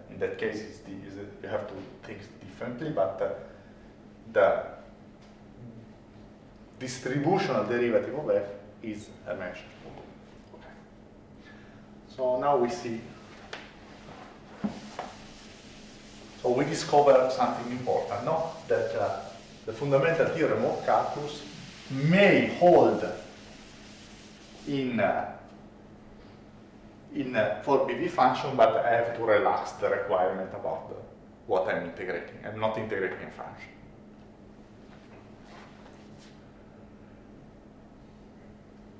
Speaker 1: in that case, you have to think differently, but the distributional derivative of f is a measure. Okay. So now we see. So we discover something important, no? That the fundamental theorem of calculus may hold for PV function, but I have to relax the requirement about what I'm integrating. I'm not integrating a function.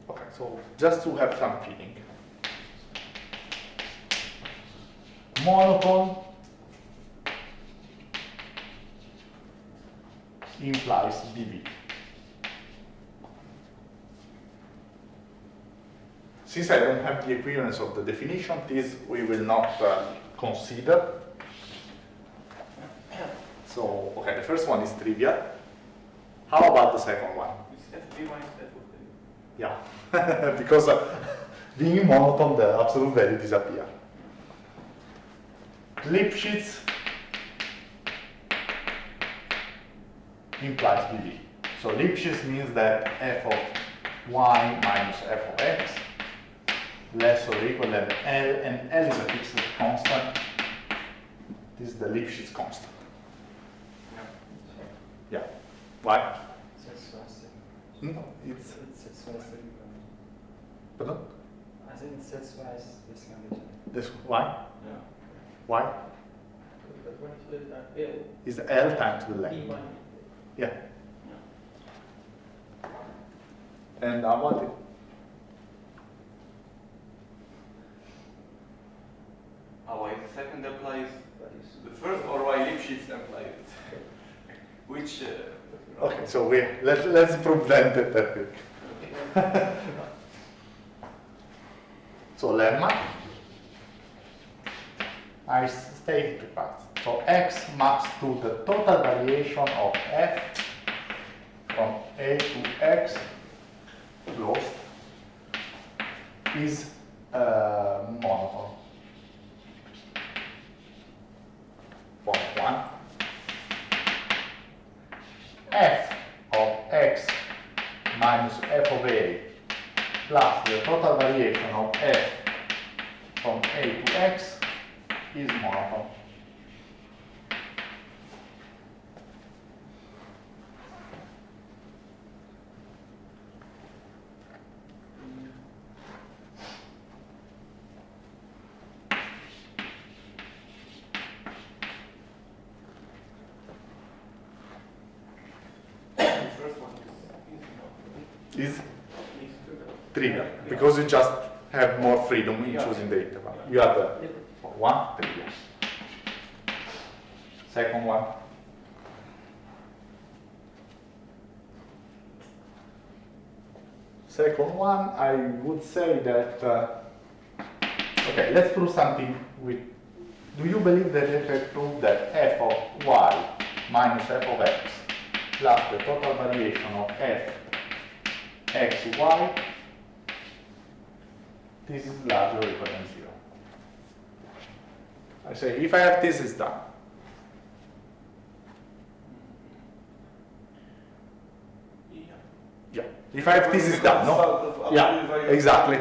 Speaker 1: Okay, so just to have some feeling. Monotone implies BV. Since I don't have the equivalence of the definition, this we will not consider. So, okay, the first one is trivial. How about the second one?
Speaker 3: It's FB minus F of A.
Speaker 1: Yeah, because being monotone, the absolute value disappear. Lipschitz implies BV. So Lipschitz means that f of y minus f of x less or equal than L, and L is a fixed constant. This is the Lipschitz constant. Yeah. Why? Hmm? It's pardon?
Speaker 5: I think it's setwise this condition.
Speaker 1: This why?
Speaker 5: Yeah.
Speaker 1: Why?
Speaker 4: But when you split that L,
Speaker 1: Is L times the
Speaker 4: E
Speaker 1: length.
Speaker 4: minus.
Speaker 1: Yeah. And what?
Speaker 3: Why the second applies
Speaker 4: That is.
Speaker 3: the first, or why Lipschitz applies it? Which?
Speaker 1: Okay, so let's prove that thing. So lemma, I state two parts. So x maps to the total variation of f from A to x closed is monotone. Point one. F of x minus f of A plus the total variation of f from A to x is monotone. Is trivial because you just have more freedom in choosing the interval. You have the one trivial. Second one. Second one, I would say that. Okay, let's prove something with. Do you believe that I can prove that f of y minus f of x plus the total variation of f x, y, this is larger or equal than 0. I say, if I have this, it's done. Yeah. If I have this, it's done, no? Yeah, exactly.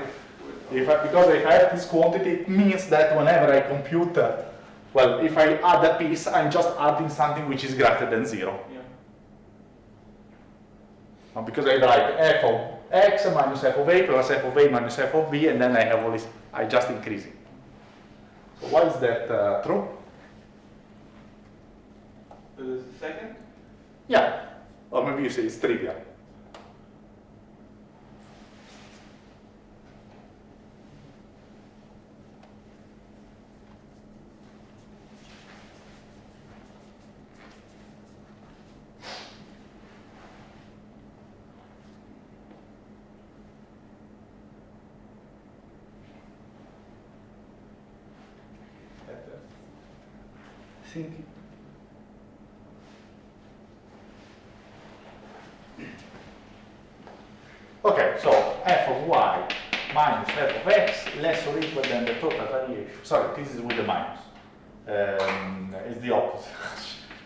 Speaker 1: Because if I have this quantity, it means that whenever I compute, well, if I add a piece, I'm just adding something which is greater than 0. Because I write f of x minus f of a plus f of a minus f of b, and then I have all this, I just increase it. So why is that true?
Speaker 3: The second?
Speaker 1: Yeah. Or maybe you say it's trivial. think. Okay, so f of y minus f of x less or equal than the total variation. Sorry, this is with the minus. It's the opposite.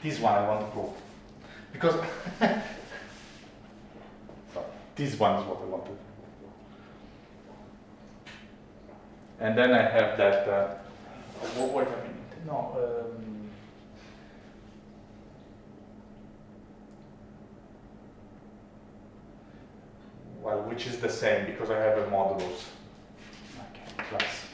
Speaker 1: This one I want to prove. Because sorry, this one is what I want to do. And then I have that, wait a minute, no, well, which is the same because I have a modulus. Okay, plus.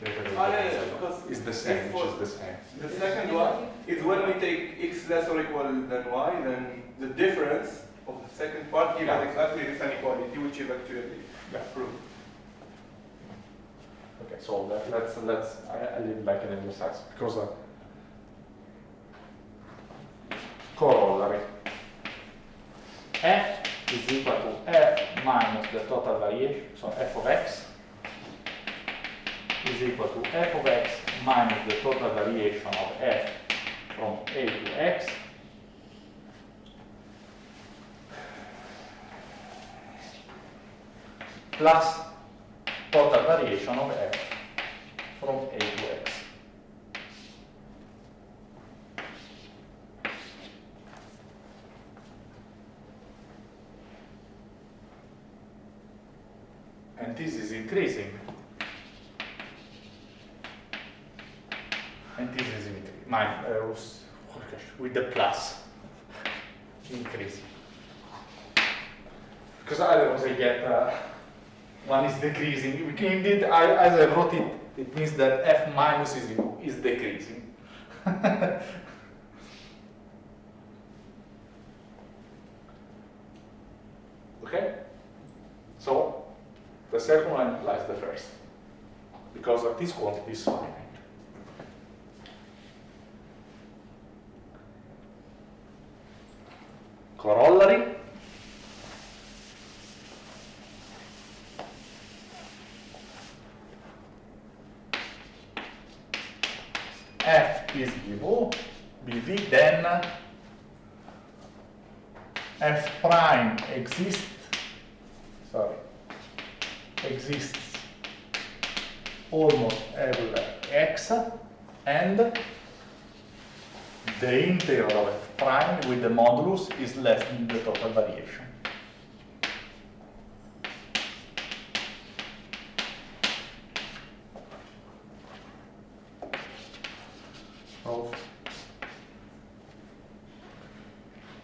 Speaker 3: Because
Speaker 1: it's the same, which is the same.
Speaker 3: the second one is when we take x less or equal than y, then the difference of the second part gives us exactly this inequality, which is actually proved.
Speaker 1: Okay, so I leave like an exercise because corollary. F is equal to f minus the total variation, so f of x is equal to f of x minus the total variation of f from a to x plus total variation of f from a to x. And this is increasing. And this is with the plus increasing. Because otherwise I get one is decreasing. Indeed, as I wrote it, it means that f minus is decreasing. Okay? So, the second one implies the first. Because of this quantity is finite. Corollary. F is BV, then F prime exists almost everywhere X, and the integral of F prime with the modulus is less than the total variation.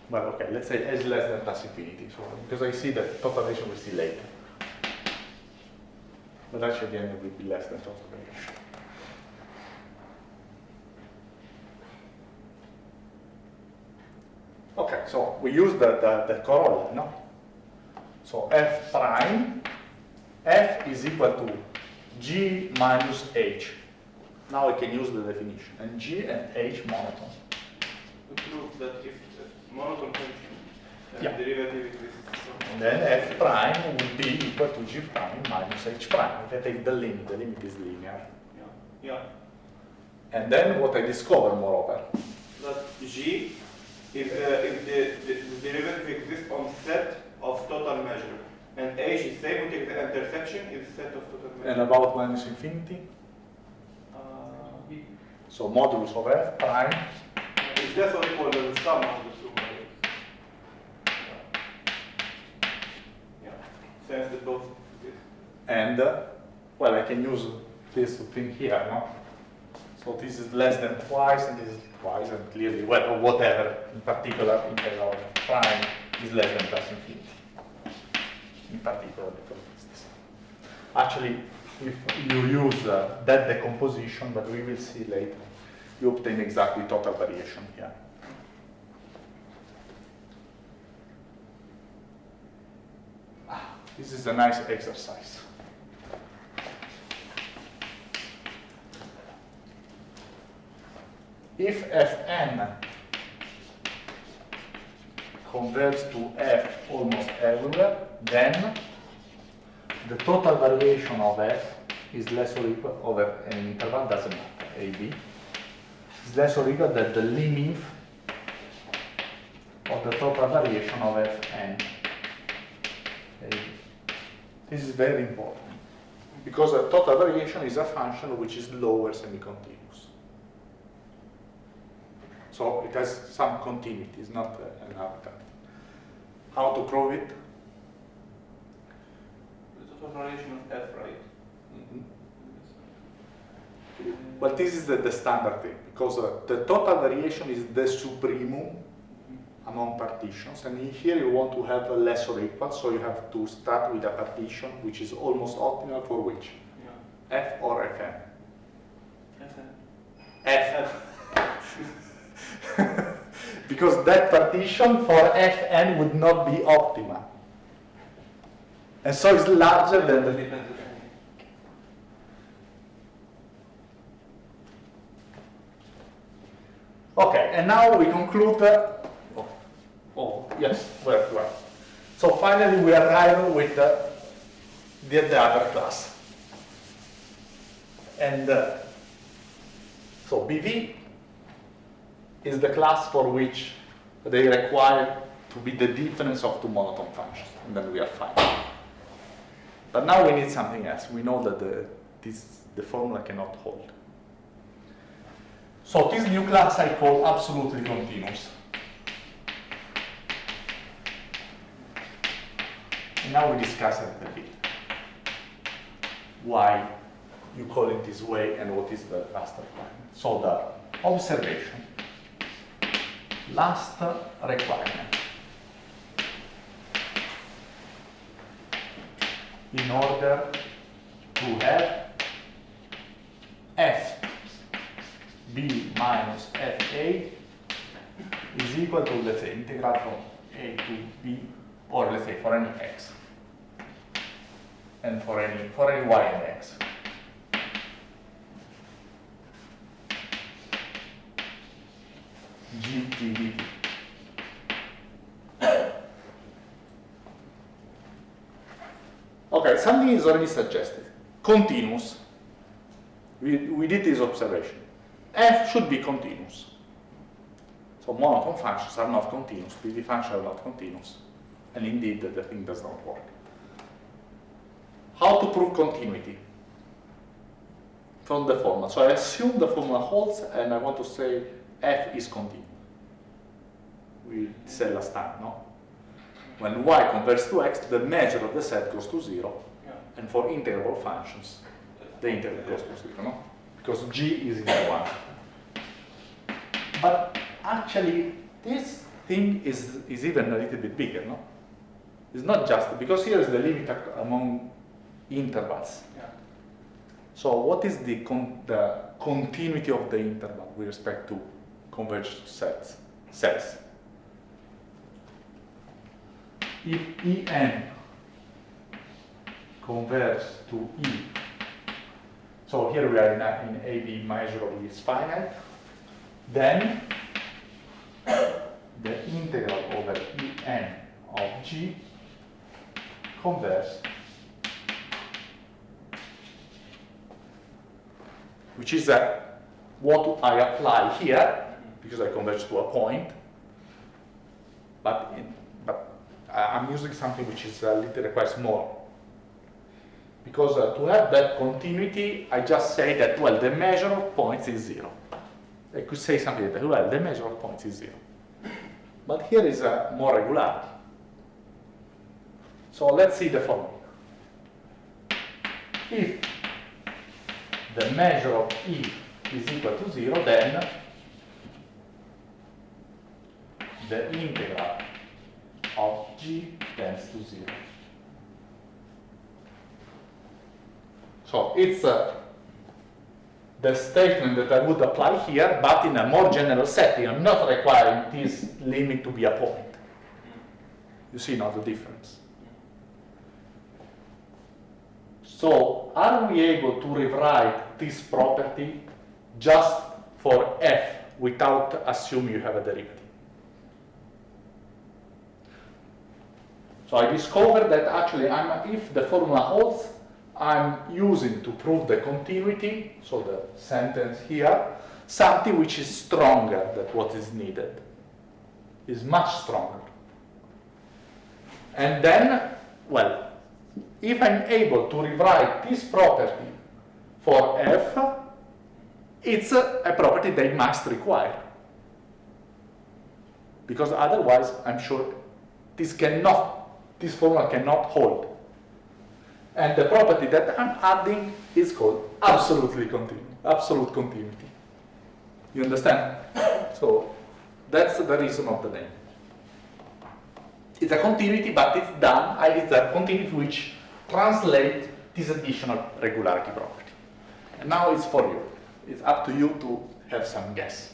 Speaker 1: Well, okay, let's say S less than plus infinity, so because I see that total variation we'll see later. But actually the end will be less than total variation. Okay, so we use the corollary, no? So F prime, F is equal to G minus H. Now I can use the definition, and G and H monotone.
Speaker 3: To prove that if monotone function derivative exists.
Speaker 1: And then F prime would be equal to G prime minus H prime. If I take the limit is linear.
Speaker 3: Yeah.
Speaker 1: And then what I discover, moreover,
Speaker 3: that G if the derivative exists on set of total measure, and H is same, we take the intersection is set of total measure.
Speaker 1: And about minus infinity? So modulus of F prime
Speaker 3: is less or equal to the sum of the two values. Yeah. Since they both exist.
Speaker 1: and well, I can use this thing here, no? So this is less than twice, and this is twice, and clearly, well, or whatever, in particular, integral of prime is less than plus infinity. In particular, because it's the same. Actually, if you use that decomposition, but we will see later, you obtain exactly total variation here. This is a nice exercise. If Fn converges to F almost everywhere, then the total variation of F is less or equal over an interval, doesn't matter, AB, is less or equal than the limit of the total variation of Fn. Okay. This is very important because the total variation is a function which is lower semi-continuous. So it has some continuity, it's not an arbitrary. How to prove it?
Speaker 3: The total variation of f, right?
Speaker 1: But this is the standard thing, because the total variation is the supremum among partitions, and in here you want to have a less or equal, so you have to start with a partition which is almost optimal for which?
Speaker 3: Yeah.
Speaker 1: F or Fn?
Speaker 3: Fn.
Speaker 1: F. Because that partition for Fn would not be optimal. And so it's larger than the... Okay, and now we conclude. Yes, where? So finally, we arrive with the other class, and so BV is the class for which they require to be the difference of two monotone functions, and then we are fine. But now we need something else. We know that the formula cannot hold. So this new class I call absolutely continuous. And now we discuss it a bit. Why you call it this way and what is the last requirement. So the observation, last requirement. In order to have f b minus fa is equal to, let's say, integral from a to b, or let's say for any x, and for any y and x. GTDT. Okay, something is already suggested. Continuous. We did this observation. F should be continuous. So monotone functions are not continuous, PV functions are not continuous. And indeed, the thing does not work. How to prove continuity? From the formula. So I assume the formula holds, and I want to say F is continuous. We said last time, no? When y converges to x, the measure of the set goes to 0.
Speaker 3: Yeah.
Speaker 1: And for integrable functions, the integral goes to 0, no? Because g is equal to 1. But actually, this thing is even a little bit bigger, no? It's not just, because here is the limit among intervals.
Speaker 3: Yeah.
Speaker 1: So what is the continuity of the interval with respect to converged sets? If En converges to E, so here we are in AB measurable is finite, then the integral over En of G converges, which is what I apply here, because I converge to a point, but I'm using something which is requires more. Because to have that continuity, I just say that, well, the measure of points is 0. I could say something like that, well, the measure of points is 0. But here is more regularity. So let's see the following. If the measure of E is equal to 0, then the integral of G tends to 0. So it's the statement that I would apply here, but in a more general setting. I'm not requiring this limit to be a point. You see now the difference. So are we able to rewrite this property just for f without assuming you have a derivative? So I discovered that actually if the formula holds, I'm using to prove the continuity, so the sentence here, something which is stronger than what is needed, is much stronger. And then, well, if I'm able to rewrite this property for f, it's a property they must require. Because otherwise, I'm sure this formula cannot hold. And the property that I'm adding is called absolute continuity. You understand? So that's the reason of the name. It's a continuity, but it's done. It's a continuity which translates this additional regularity property. And now it's for you. It's up to you to have some guess.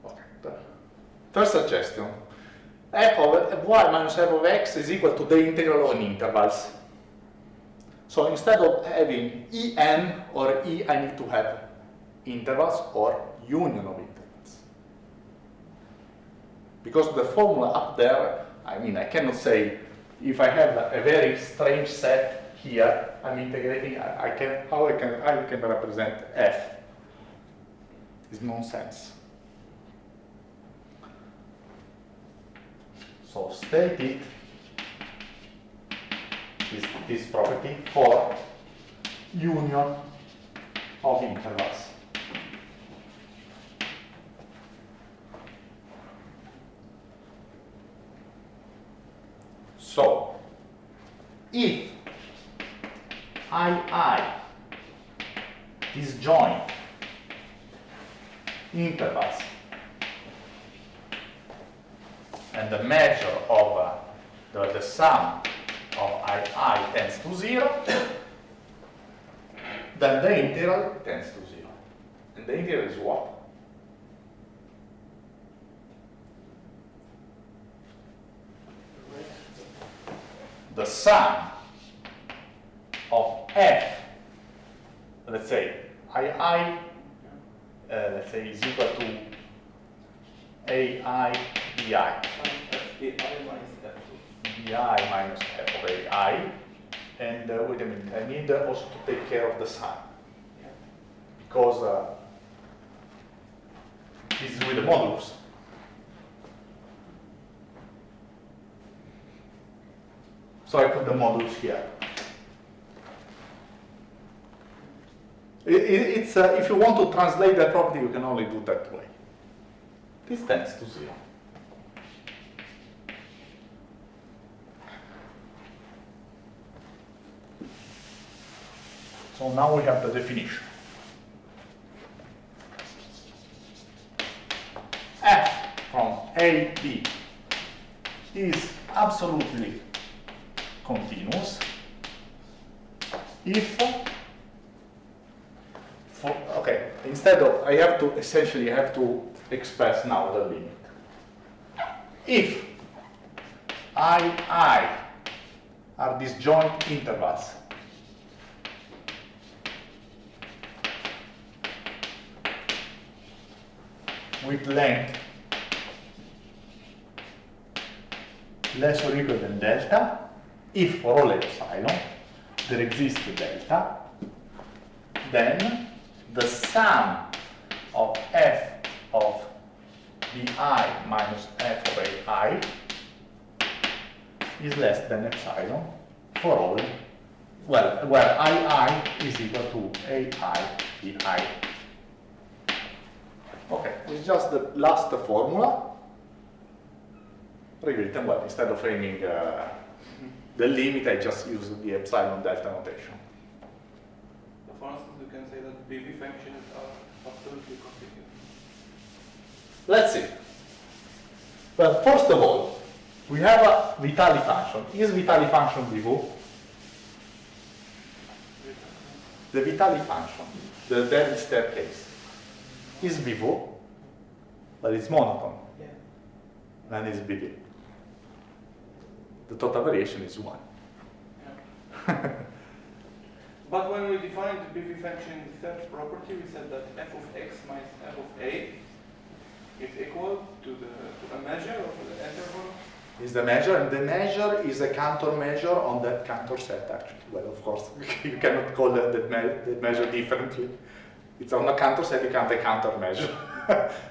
Speaker 1: Okay. First suggestion. F of y minus f of x is equal to the integral on intervals. So instead of having En or E, I need to have intervals or union of intervals. Because the formula up there, I mean, I cannot say if I have a very strange set here, I'm integrating, how I can represent F? It's nonsense. So state it is this property for union of intervals. So if I disjoint intervals and the measure of the sum of I tends to 0, then the integral tends to 0. And the integral is what? The sum of f, let's say let's say is equal to ai bi. Bi minus f of ai, and wait a minute, I need also to take care of the sum, because this is with the modulus. So I put the modulus here. It's if you want to translate that property, you can only do that way. This tends to 0. So now we have the definition. F from A, B is absolutely continuous if, okay, instead of, I have to express now the limit. If I are disjoint intervals with length less or equal than delta, if for all epsilon there exists a delta, then the sum of f of bi minus f of ai is less than epsilon for all, well, where I is equal to ai bi. Okay, it's just the last formula rewritten. Well, instead of framing the limit, I just use the epsilon delta notation.
Speaker 3: For instance, you can say that PV functions are absolutely continuous.
Speaker 1: Let's see. Well, first of all, we have a Vitali function. Is Vitali function Bivu? The Vitali function, the David staircase, is Bivu, but it's monotone.
Speaker 4: Yeah.
Speaker 1: Then it's BV. The total variation is 1.
Speaker 3: Yeah. But when we defined the PV function third property, we said that f of x minus f of a is equal to a measure of the interval
Speaker 1: is the measure, and the measure is a countermeasure on that counter set, actually. Well, of course, you cannot call that measure differently. It's on a counter set, you count a countermeasure.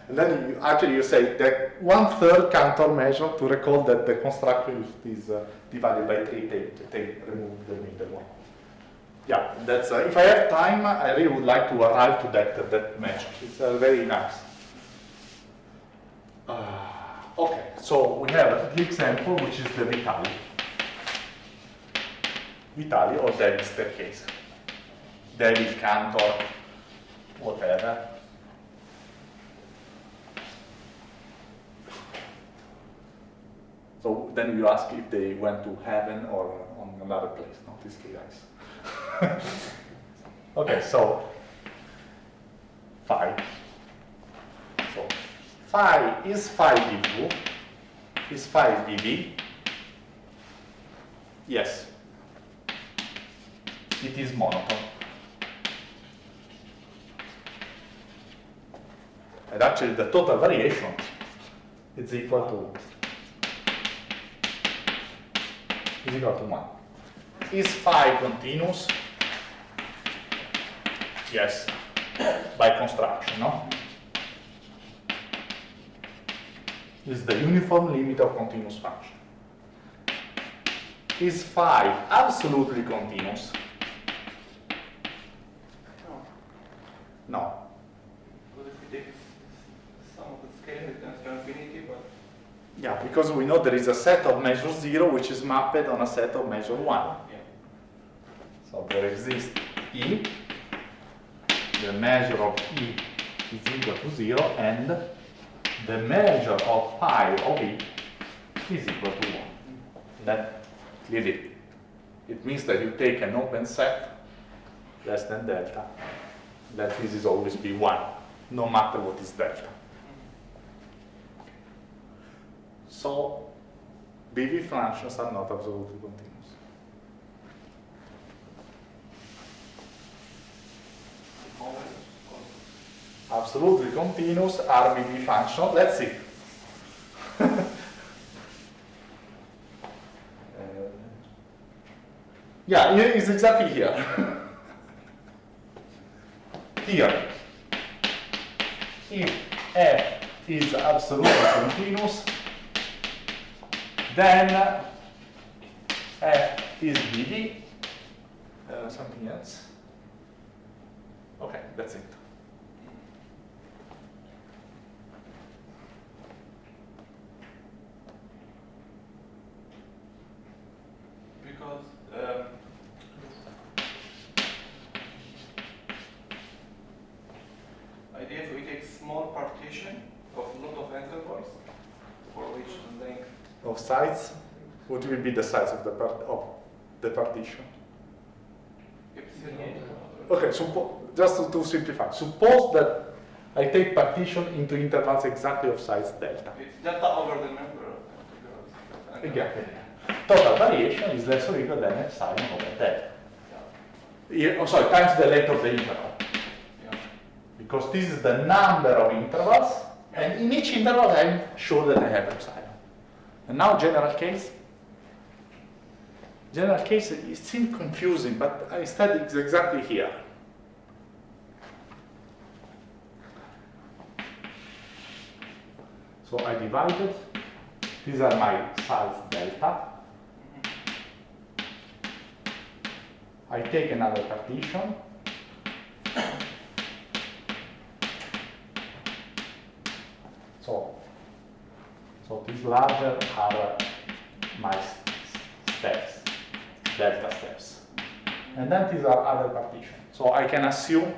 Speaker 1: And then you say that 1/3 countermeasure to recall that the constructor is divided by 3, remove the middle one. Yeah, that's, if I have time, I really would like to arrive to that measure. It's very nice. Okay, so we have the example, which is the Vitali or David staircase. David Cantor, whatever. So then you ask if they went to heaven or on another place, not these three guys. Okay, so phi. So phi is phi dv. Is phi dv? Yes. It is monotone. And actually the total variation is equal to 1. Is phi continuous? Yes, by construction, no? Is the uniform limit of continuous function. Is phi absolutely continuous? No.
Speaker 3: Because if we take some of the scale, it tends to infinity, but
Speaker 1: Yeah, because we know there is a set of measure 0 which is mapped on a set of measure 1.
Speaker 3: yeah.
Speaker 1: So there exists E, the measure of E is equal to 0, and the measure of phi of E is equal to 1. That clearly, it means that you take an open set less than delta, that this is always be 1, no matter what is delta. So BV functions are not absolutely continuous. Absolutely continuous are BV functions. Let's see. Yeah, it's exactly here. Here, if f is absolutely continuous, then f is BV. Something else. Okay, that's it.
Speaker 3: Because idea if we take small partition of lot of intervals for which the length
Speaker 1: Of sides, what will be the size of the partition?
Speaker 3: epsilon.
Speaker 1: Okay, just to simplify, suppose that I take partition into intervals exactly of size delta.
Speaker 3: It's delta over the number of integrals.
Speaker 1: Exactly. Total variation is less or equal than epsilon over delta.
Speaker 3: Yeah.
Speaker 1: Oh, sorry, times the length of the interval.
Speaker 3: Yeah.
Speaker 1: Because this is the number of intervals, and in each interval I'm sure that I have epsilon. And now general case. General case, it seems confusing, but instead it's exactly here. So I divided. These are my size delta. I take another partition. So these larger are my steps, delta steps. And then these are other partitions. So I can assume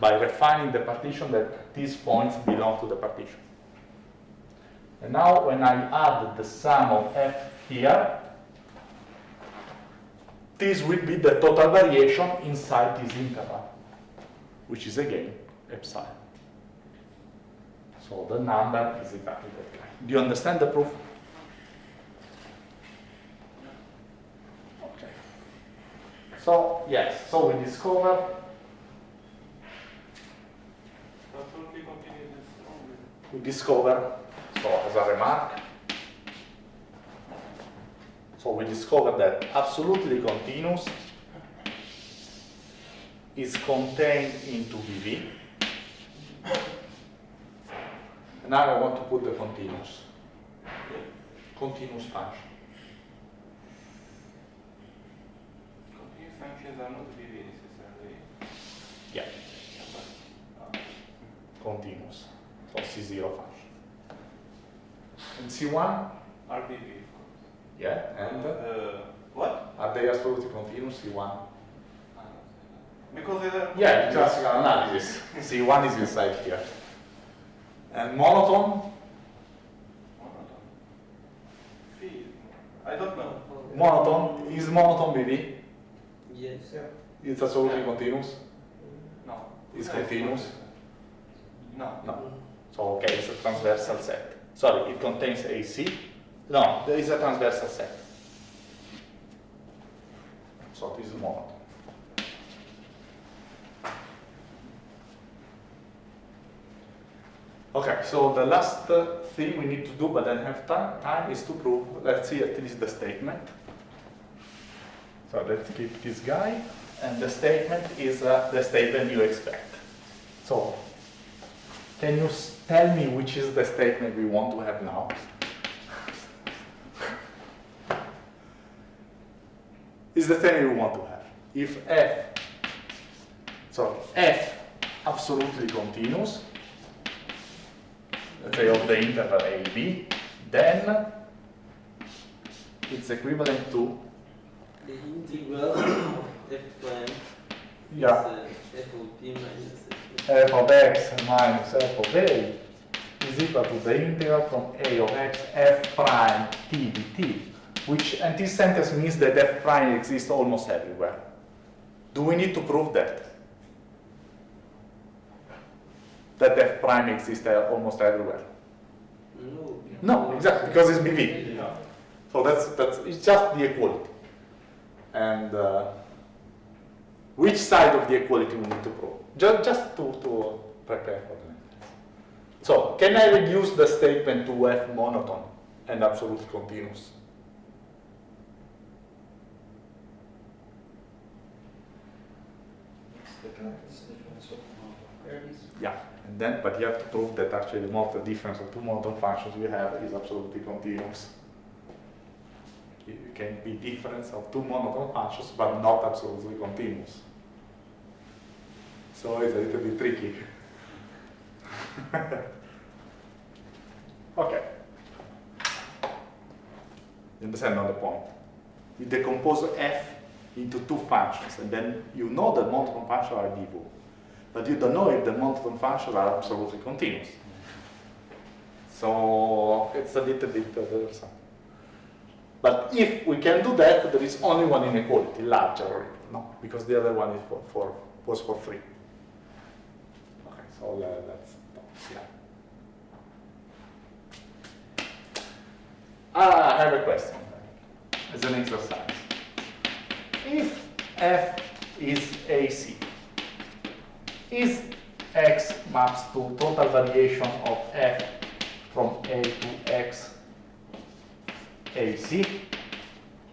Speaker 1: by refining the partition that these points belong to the partition. And now when I add the sum of f here, this will be the total variation inside this interval, which is again epsilon. So the number is exactly that guy. Do you understand the proof? Okay. So yes, so we discover
Speaker 3: Absolutely continuous is strong.
Speaker 1: so as a remark, So we discovered that absolutely continuous is contained into BV. And now I want to put the continuous function.
Speaker 3: Continuous functions are not BV necessarily.
Speaker 1: Yeah. Continuous. So C0 function. And C1?
Speaker 3: Are BV.
Speaker 1: Yeah. And
Speaker 3: what?
Speaker 1: are they absolutely continuous? C1?
Speaker 3: Because they are.
Speaker 1: Yeah, classical analysis. C1 is inside here. And monotone?
Speaker 3: I don't know.
Speaker 1: Monotone? Is monotone BV?
Speaker 2: Yes.
Speaker 1: It's absolutely continuous?
Speaker 3: No.
Speaker 1: It's continuous?
Speaker 3: No.
Speaker 1: No. So, okay, it's a transversal set. Sorry, it contains AC. No, there is a transversal set. So, this is monotone. Okay, so the last thing we need to do, but then have time, is to prove, let's see at least the statement. So let's keep this guy, and the statement is the statement you expect. So, can you tell me which is the statement we want to have now? Is the statement we want to have. If f absolutely continuous, let's say of the interval a, b, then it's equivalent to
Speaker 2: The integral of f prime
Speaker 1: yeah,
Speaker 2: is f of p minus
Speaker 1: f of x minus f of a is equal to the integral from a of x f prime t dt, which, and this sentence means that f prime exists almost everywhere. Do we need to prove that? That f prime exists almost everywhere?
Speaker 2: No.
Speaker 1: No, exactly, because it's BV. So that's it's just the equality. And which side of the equality we need to prove? Just to prepare for the next. So, can I reduce the statement to f monotone and absolutely continuous?
Speaker 5: It's the difference of values.
Speaker 1: Yeah, and then, but you have to prove that actually the difference of two monotone functions we have is absolutely continuous. It can be difference of two monotone functions, but not absolutely continuous. So it's a little bit tricky. Okay. You understand now the point? You decompose f into two functions, and then you know the monotone functions are divisible, but you don't know if the monotone functions are absolutely continuous. So it's a little bit something. But if we can do that, there is only one inequality, larger or equal, no? Because the other one is was for free. Okay, so let's stop here. I have a question as an exercise. If f is AC, is x maps to total variation of f from A to x AC?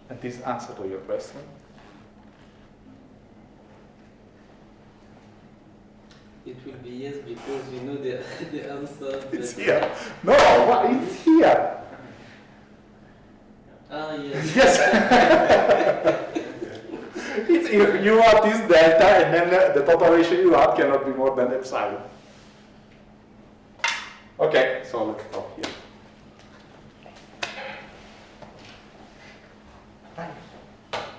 Speaker 1: And this answer to your question?
Speaker 2: It will be yes because we know the answer.
Speaker 1: It's here. No, what? It's here.
Speaker 2: Ah, yes.
Speaker 1: Yes. It's u out is delta, and then the total ratio u out cannot be more than epsilon. Okay, so let's stop here.